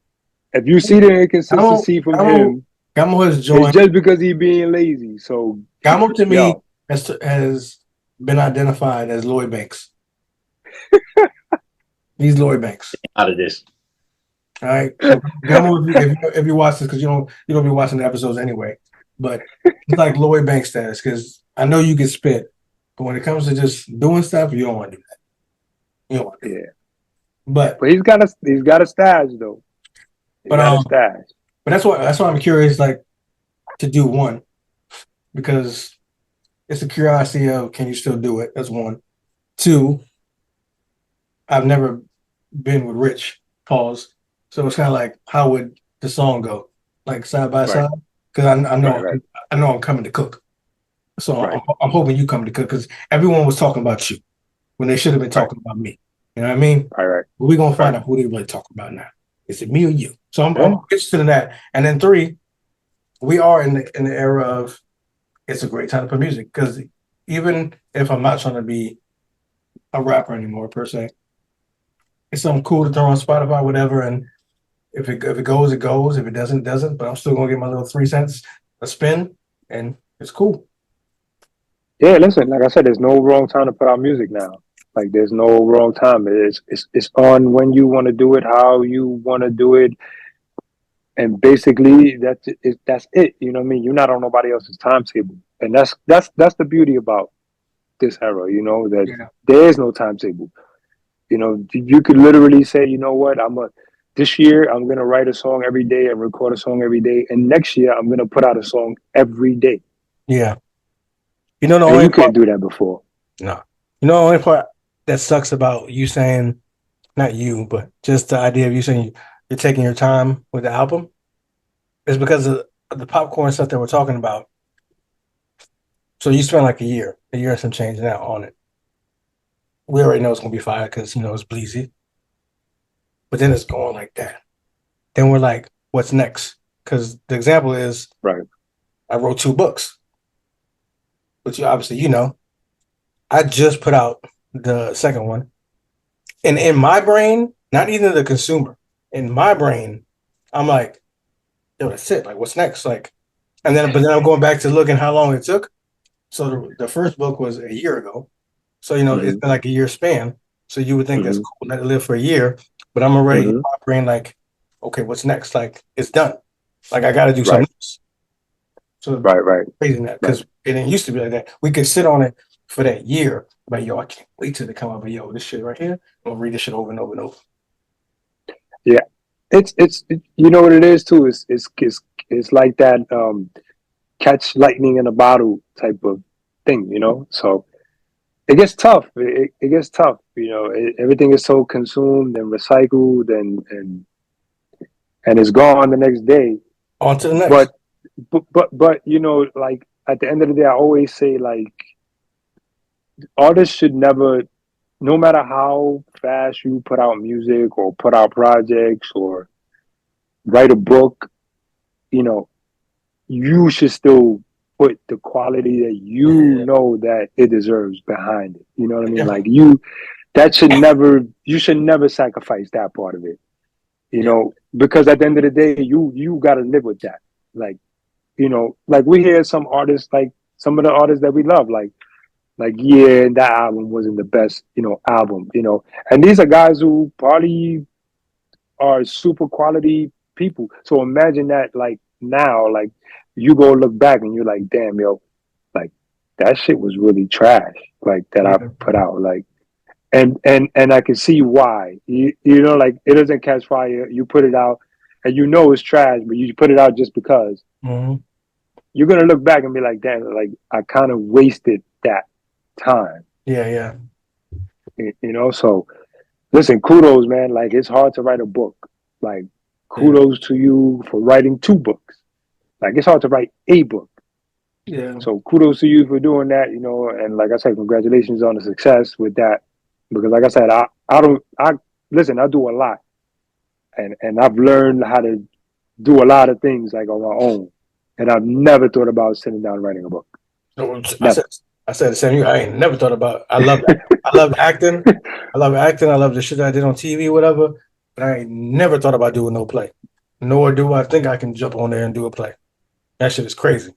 if you see the inconsistency from him, Gamo has joined. it's just because he's being lazy. So Gamo to me has been identified as Lloyd Banks. He's Lloyd Banks. Out of this. All right. So Gamo, if you watch this, because you don't be watching the episodes anyway, but it's like Lloyd Banks status, because I know you can spit, but when it comes to just doing stuff, you don't want to do that. You don't want to do that. But he's got a stash though. But that's why I'm curious, like, to do one, because it's a curiosity of, can you still do it? That's one. Two, I've never been with Rich. Pause. So it's kind of like, how would the song go, like side by side? Because I know I'm coming to cook. So I'm hoping you come to cook, because everyone was talking about you when they should have been talking about me. You know what I mean? Right. But we're gonna find out who they really talking about now. Is it me or you? So I'm interested in that. And then three, we are in the era of, it's a great time to put music, because even if I'm not trying to be a rapper anymore per se, it's something cool to throw on Spotify, whatever. And if it goes, it goes. If it doesn't, it doesn't. But I'm still gonna get my little 3 cents a spin, and it's cool. Yeah, listen, like I said, there's no wrong time to put out music now. Like, there's no wrong time. It's on when you want to do it, how you want to do it, and basically that's it. You know what I mean? You're not on nobody else's timetable, and that's the beauty about this era. You know that there is no timetable. You know, you could literally say, you know what, this year I'm gonna write a song every day and record a song every day, and next year I'm gonna put out a song every day. Yeah. You know, you couldn't do that before. No. You know, the only part that sucks about you saying, not you, but just the idea of you saying you're taking your time with the album, is because of the popcorn stuff that we're talking about. So you spent like a year and some change now on it. We already know it's gonna be fire because, you know, it's Bleazy. But then it's going like that. Then we're like, what's next? Because the example is, I wrote 2 books. But obviously, you know, I just put out the second one. And in my brain, not even the consumer, in my brain, I'm like, yo, that's it. Like, what's next? Like, but then I'm going back to looking how long it took. So the first book was a year ago. So, you know, it's been like a year span. So you would think that's cool, let it live for a year. But I'm already in my brain like, okay, what's next? Like, it's done. Like, I got to do something else. So crazy that, because it didn't used to be like that. We could sit on it for that year, but yo, I can't wait till they come up. But yo, this shit right here, I'm gonna read this shit over and over and over. Yeah, it's you know what it is too. It's like that catch lightning in a bottle type of thing, you know. So it gets tough. It gets tough. You know, everything is so consumed and recycled and it's gone the next day. On to the next. But you know, like at the end of the day, I always say, like, artists should never, no matter how fast you put out music or put out projects or write a book, you know, you should still put the quality that you know that it deserves behind it. You know what I mean? Like you should never sacrifice that part of it. You know, because at the end of the day, you got to live with that. Like, you know, like we hear some artists, like some of the artists that we love, like that album wasn't the best, you know, album, you know, and these are guys who probably are super quality people. So imagine that, like, now, like, you go look back and you're like, damn, yo, like, that shit was really trash, like, that I put out, like, and I can see why. You know, like, it doesn't catch fire. You put it out, and you know it's trash, but you put it out just because. you're gonna look back and be like, damn, like I kind of wasted that time. Yeah. You know, so listen, kudos, man. Like it's hard to write a book. Like Yeah. kudos to you for writing 2 books. Like it's hard to write a book. Yeah. So kudos to you for doing that, you know, and like I said, congratulations on the success with that. Because like I said, I listen, I do a lot. And I've learned how to do a lot of things like on my own. And I've never thought about sitting down and writing a book. Never. I said the same. I ain't never thought about. I love that. I love acting. I love acting. I love the shit I did on TV, whatever. But I ain't never thought about doing no play. Nor do I think I can jump on there and do a play. That shit is crazy.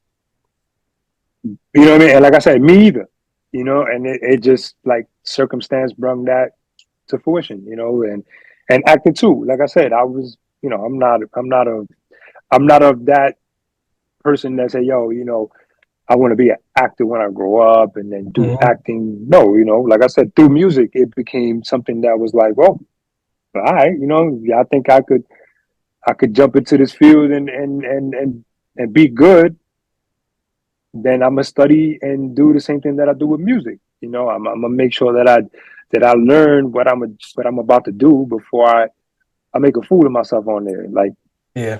You know what I mean? And like I said, me either. You know, and it just like circumstance brought that to fruition, you know, and acting too. Like I said, I was, you know, I'm not of that person that say, yo, you know, I want to be an actor when I grow up and then do acting. No, you know, like I said, through music, it became something that was like, well, all right, you know, yeah, I think I could jump into this field and be good. Then I'm gonna study and do the same thing that I do with music. You know, I'm gonna make sure that I learn what I'm about to do before I make a fool of myself on there. Like Yeah.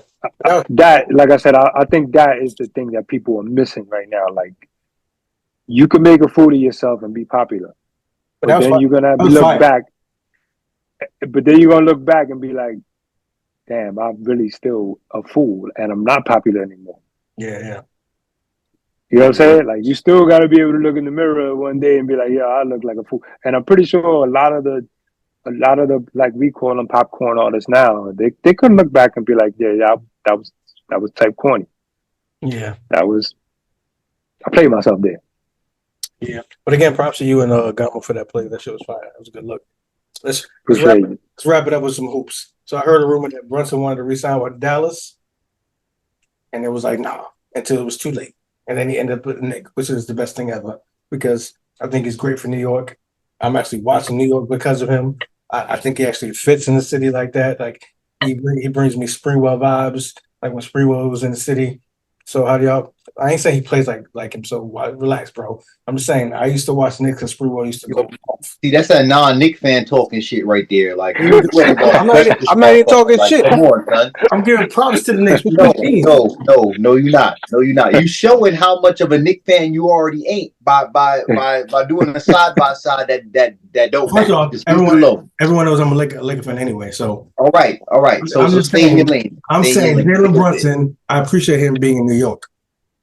that, like I said, I think that is the thing that people are missing right now. Like you can make a fool of yourself and be popular, but then you're gonna look back. But then you're gonna look back and be like, damn, I'm really still a fool and I'm not popular anymore. Yeah. You know what I'm saying? Like you still got to be able to look in the mirror one day and be like, yeah, I look like a fool. And I'm pretty sure a lot of the like we call them popcorn artists now, they couldn't look back and be like, yeah, that was type corny. Yeah. I played myself there. Yeah. But again, props to you and Gamo for that play. That shit was fire. That was a good look. Let's wrap it up with some hoops. So I heard a rumor that Brunson wanted to resign with Dallas, and it was like, nah, until it was too late. And then he ended up with Nick, which is the best thing ever because I think he's great for New York. I'm actually watching New York because of him. I think he actually fits in the city like that. Like he brings me Springwell vibes, like when Springwell was in the city. So how do y'all? I ain't saying he plays like him. So relax, bro. I'm just saying I used to watch Knicks and Springwell used to go off. See, that's that non-Nick fan talking shit right there. Like, I'm not even talking like, shit. Come on, son. I'm giving props to the Knicks. No, you're not. No, you're not. You showing how much of a Nick fan you already ain't by doing a side by side that don't. First off, everyone knows I'm a Laker fan anyway. So all right. So I'm just stay saying, in your lane. I'm saying Jalen Brunson. I appreciate him being in New York.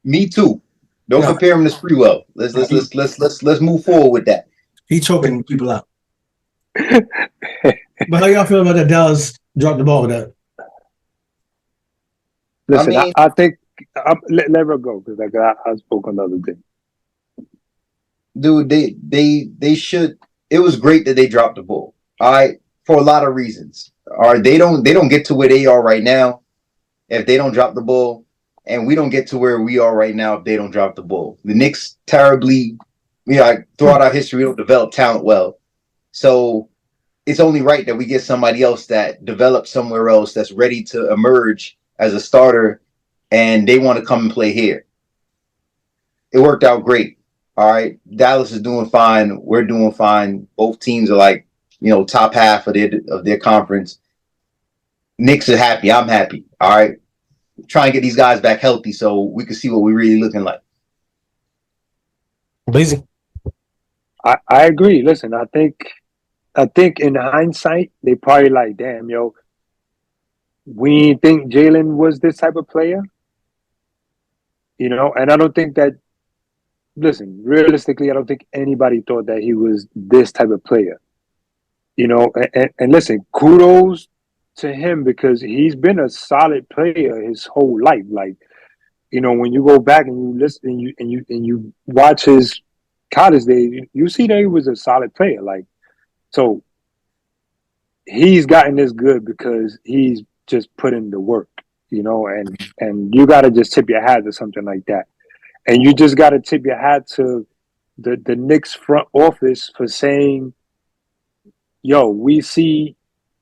Me too. Don't compare him to Spreewell. Let's move forward with that. He choking people out. But how y'all feel about that Dallas dropped the ball with that? Listen, I think let her go because like I spoke on the other day. Dude, they should. It was great that they dropped the ball. All right, for a lot of reasons. All right, they don't get to where they are right now if they don't drop the ball, and we don't get to where we are right now if they don't drop the ball. The Knicks terribly, throughout our history, we don't develop talent well. So it's only right that we get somebody else that develops somewhere else that's ready to emerge as a starter, and they want to come and play here. It worked out great. All right, Dallas is doing fine. We're doing fine. Both teams are like, top half of their conference. Knicks are happy. I'm happy. All right, try and get these guys back healthy so we can see what we're really looking like. Bleaze. I agree. Listen, I think in hindsight they probably like, damn, yo, we didn't think Jalen was this type of player, and I don't think that. Listen, realistically, I don't think anybody thought that he was this type of player. And listen, kudos to him because he's been a solid player his whole life. Like, when you go back and you listen and you watch his college days, you see that he was a solid player. Like, so he's gotten this good because he's just put in the work, and you got to just tip your hat to something like that. And you just got to tip your hat to the Knicks front office for saying, yo, we see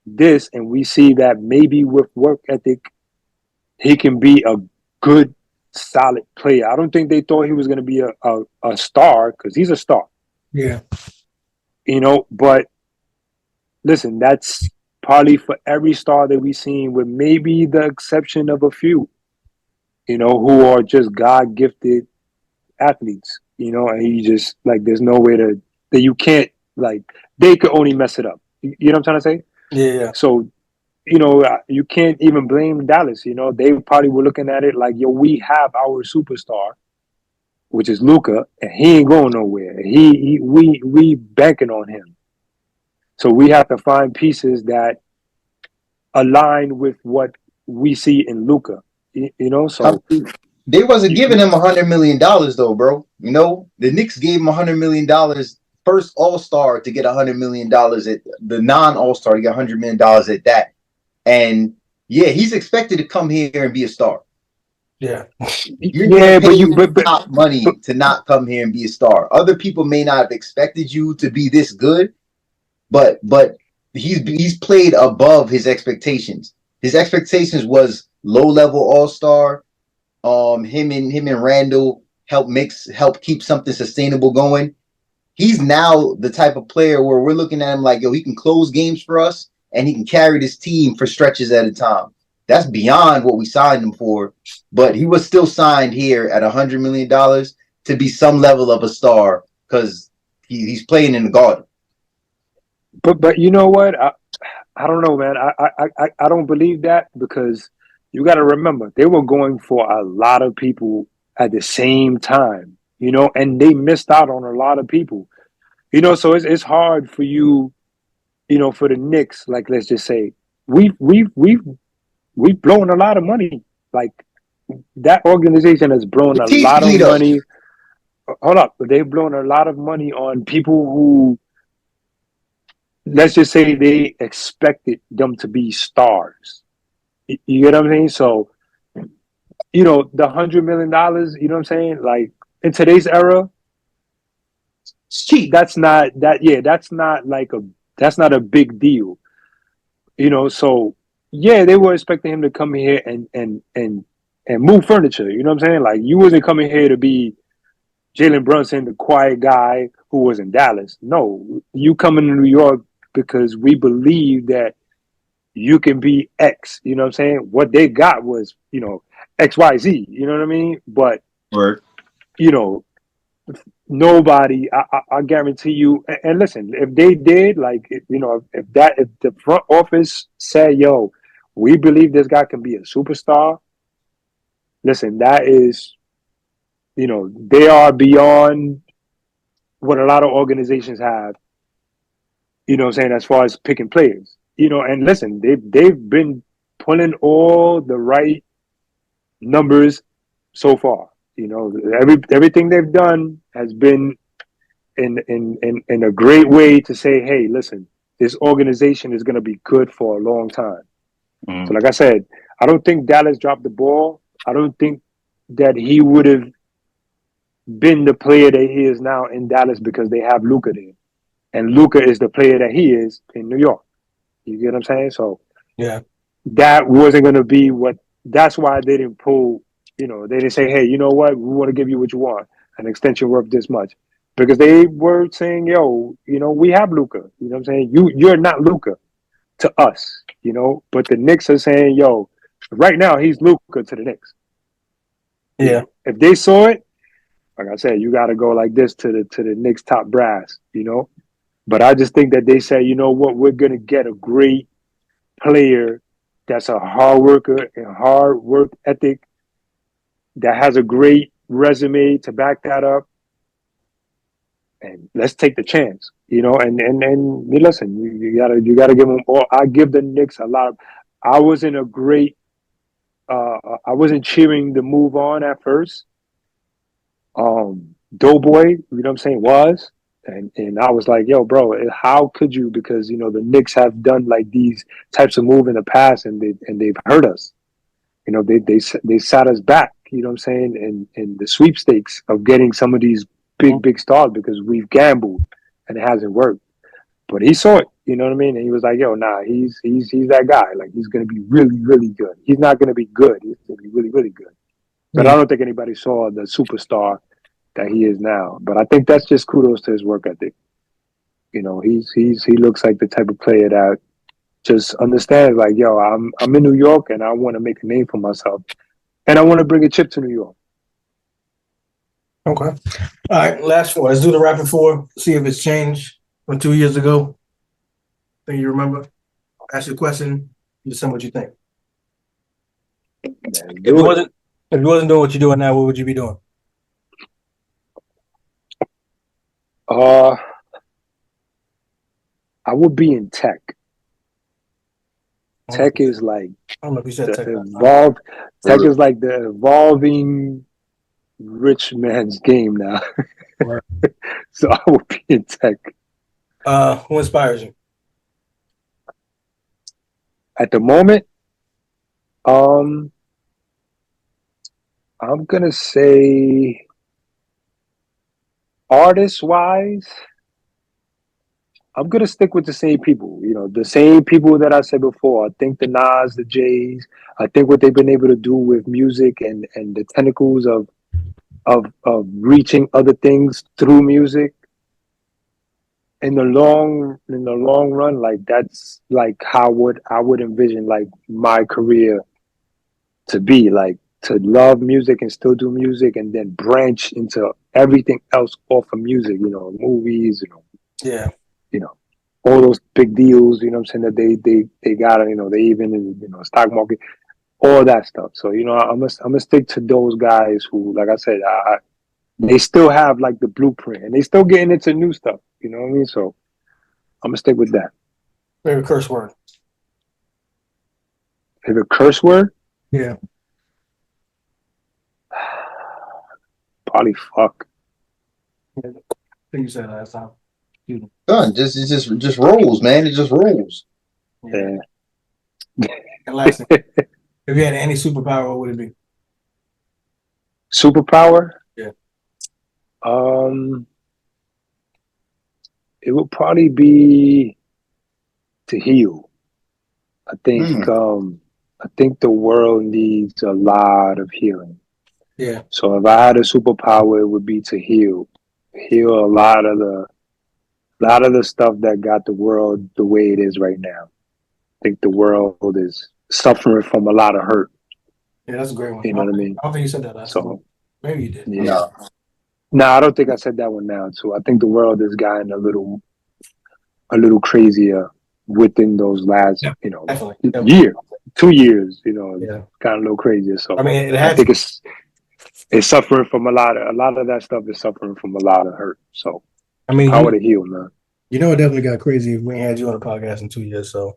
this and we see that maybe with work ethic, he can be a good solid player. I don't think they thought he was going to be a star, because he's a star, Yeah. But listen, that's probably for every star that we've seen, with maybe the exception of a few, who are just God gifted athletes, and you just like, there's no way that you can't, like, they could only mess it up. You know what I'm trying to say? Yeah. So, you can't even blame Dallas. They probably were looking at it like, yo, we have our superstar, which is Luka, and he ain't going nowhere. We banking on him. So we have to find pieces that align with what we see in Luka. So They wasn't giving him $100 million though, bro. The Knicks gave him $100 million. First All Star to get $100 million at the non All Star to get $100 million at that. And yeah, he's expected to come here and be a star. Yeah. You're paying top money to not come here and be a star. Other people may not have expected you to be this good, but he's played above his expectations. His expectations was low level All Star. Him and Randall help keep something sustainable going. He's now the type of player where we're looking at him like, yo, he can close games for us and he can carry this team for stretches at a time. That's beyond what we signed him for, but he was still signed here at $100 million to be some level of a star because he's playing in the Garden. But you know what? I don't know, man. I don't believe that, because you got to remember, they were going for a lot of people at the same time, and they missed out on a lot of people, So it's hard for you, for the Knicks. Like, let's just say we've blown a lot of money. Like, that organization has blown a lot of money. Hold up, they've blown a lot of money on people who, let's just say, they expected them to be stars. You get what I'm saying? So, the $100 million, you know what I'm saying? Like, in today's era, it's cheap. That's not a big deal. So yeah, they were expecting him to come here and move furniture. You know what I'm saying? Like, you wasn't coming here to be Jalen Brunson, the quiet guy who was in Dallas. No, you coming to New York because we believe that you can be X. You know what I'm saying? What they got was, XYZ. You know what I mean? But Word. Nobody, I guarantee you. And listen, if they did, like, if the front office said, yo, we believe this guy can be a superstar, listen, that is, they are beyond what a lot of organizations have, what I'm saying, as far as picking players, and listen, they've been pulling all the right numbers so far. Everything they've done has been in a great way to say, hey, listen, this organization is going to be good for a long time. Mm. So like I said, I don't think Dallas dropped the ball. I don't think that he would have been the player that he is now in Dallas because they have Luka there. And Luka is the player that he is in New York. You get what I'm saying? So yeah, that wasn't going to be that's why they didn't pull, they didn't say, hey, you know what? We want to give you what you want, an extension worth this much. Because they were saying, yo, we have Luka. You know what I'm saying? You're not Luka to us, But the Knicks are saying, yo, right now he's Luka to the Knicks. Yeah. If they saw it, like I said, you got to go like this to the Knicks top brass, But I just think that they say, you know what, we're going to get a great player that's a hard worker and hard work ethic, that has a great resume to back that up. And let's take the chance, and listen, you gotta give them all. I give the Knicks a lot of, I wasn't cheering the move on at first. Doughboy, you know what I'm saying, was. And I was like, yo, bro, how could you? Because, the Knicks have done like these types of move in the past and they've hurt us. They sat us back, you know what I'm saying, in the sweepstakes of getting some of these big stars because we've gambled and it hasn't worked. But he saw it, you know what I mean? And he was like, yo, nah, he's that guy. Like, he's going to be really, really good. He's not going to be good. He's going to be really, really good. But Yeah. I don't think anybody saw the superstar that he is now. But I think that's just kudos to his work ethic. You know, he looks like the type of player that just understands, like, yo, I'm in New York and I want to make a name for myself, and I want to bring a chip to New York. Okay. All right. Last four. Let's do the rapid four. See if it's changed from 2 years ago. Think you remember? Ask you a question. You just tell me what you think. Man, If you wasn't doing what you're doing now, what would you be doing? I would be in tech. Tech is like I don't know if you said the tech. evolved. Tech is like the evolving rich man's game now. Right. So I would be in tech. Who inspires you? At the moment, I'm gonna say artist wise, I'm gonna stick with the same people. You know, the same people that I said before. I think the Nas, the Jays. I think what they've been able to do with music and the tentacles of reaching other things through music. In the long run, like that's like how I would envision like my career to be, like to love music and still do music and then branch into everything else off of music, you know, movies, Yeah. you know, all those big deals, you know what I'm saying, that they got, you know, they even in, you know, stock market, all that stuff. So, you know, I'm gonna stick to those guys who, like I said, they still have like the blueprint and they still getting into new stuff, you know what I mean? So I'm gonna stick with that. Favorite curse word? Favorite curse word? Yeah. Probably fuck. I think you said it last time. Son, just rolls, man. It just rolls. Yeah. And last thing, if you had any superpower, what would it be? Superpower? Yeah. It would probably be to heal. I think I think the world needs a lot of healing. Yeah. So if I had a superpower, it would be to heal a lot of the stuff that got the world the way it is right now. I think the world is suffering from a lot of hurt. Yeah, that's a great one. You know what I mean? I don't think you said that last time. So Maybe you did. yeah. No, I don't think I said that one now too. I think the world has gotten a little crazier within those last, Yeah, you know, definitely. year, 2 years, you know, Yeah. got a little crazier. So I mean, I think it's suffering from a lot of that stuff is suffering from a lot of hurt. So I mean, power to heal, man. You know, it definitely got crazy if we ain't had you on the podcast in 2 years. So,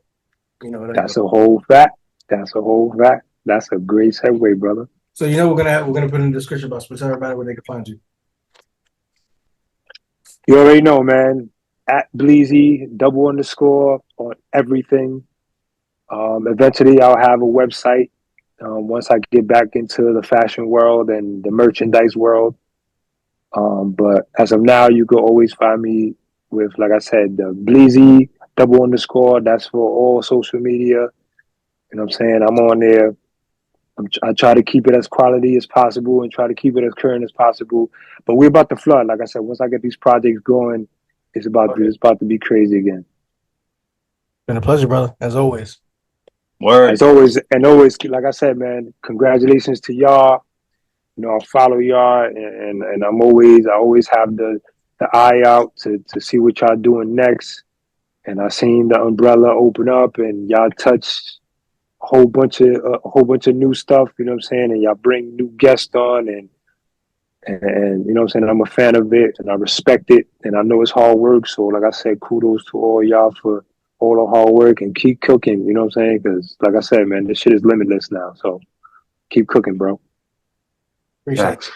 you know, That's a whole fact. That's a whole fact. That's a great segue, brother. So, you know, we're gonna put in the description box, but tell everybody where they can find you. You already know, man. At Bleazy, __ on everything. Eventually, I'll have a website once I get back into the fashion world and the merchandise world. But as of now, you can always find me with, like I said, the Bleazy __ That's for all social media. You know what I'm saying? I'm on there. I try to keep it as quality as possible and try to keep it as current as possible. But we're about to flood. Like I said, once I get these projects going, it's about to be crazy again. Been a pleasure, brother, as always. Word. As always, and always, like I said, man, congratulations to y'all. You know, I follow y'all, and I always have the eye out to see what y'all doing next. And I seen the umbrella open up, and y'all touch a whole bunch of new stuff. You know what I'm saying? And y'all bring new guests on, and you know what I'm saying? I'm a fan of it, and I respect it, and I know it's hard work. So, like I said, kudos to all y'all for all the hard work and keep cooking. You know what I'm saying? Because, like I said, man, this shit is limitless now. So, keep cooking, bro. Appreciate it.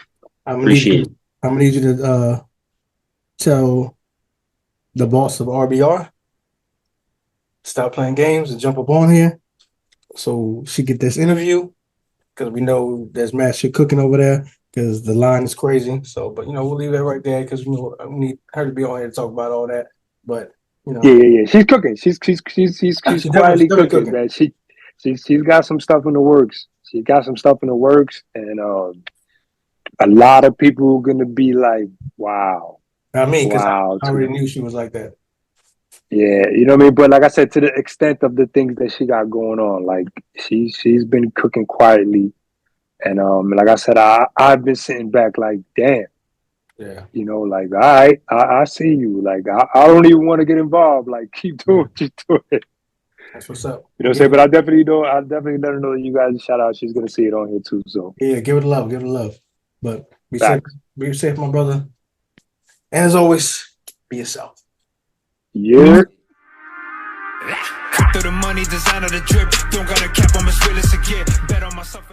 I'm Appreciate gonna need you to tell the boss of RBR stop playing games and jump up on here so she get this interview, because we know there's mad shit cooking over there because the line is crazy. So, but you know, we'll leave that right there because we need her to be on here to talk about all that. But you know, yeah. She's cooking. She's she's quietly definitely cooking, man. She's got some stuff in the works. She got some stuff in the works, and a lot of people are gonna be like, "Wow, I mean, because wow." I already knew she was like that. Yeah, you know what I mean. But like I said, to the extent of the things that she got going on, like she's been cooking quietly, and like I said, I've been sitting back like, damn, Yeah. you know, like all right, I see you. Like I don't even want to get involved. Like keep doing what you're doing. That's what's up. You know what I'm saying? But I definitely know. I definitely let her know that you guys shout out. She's gonna see it on here too. So Yeah, give it love, give it love. But facts. be safe, my brother. And as always, be yourself. Yeah. Cut through the money, designer the drip. Don't got a cap, I'm as real as it get. Bet on myself.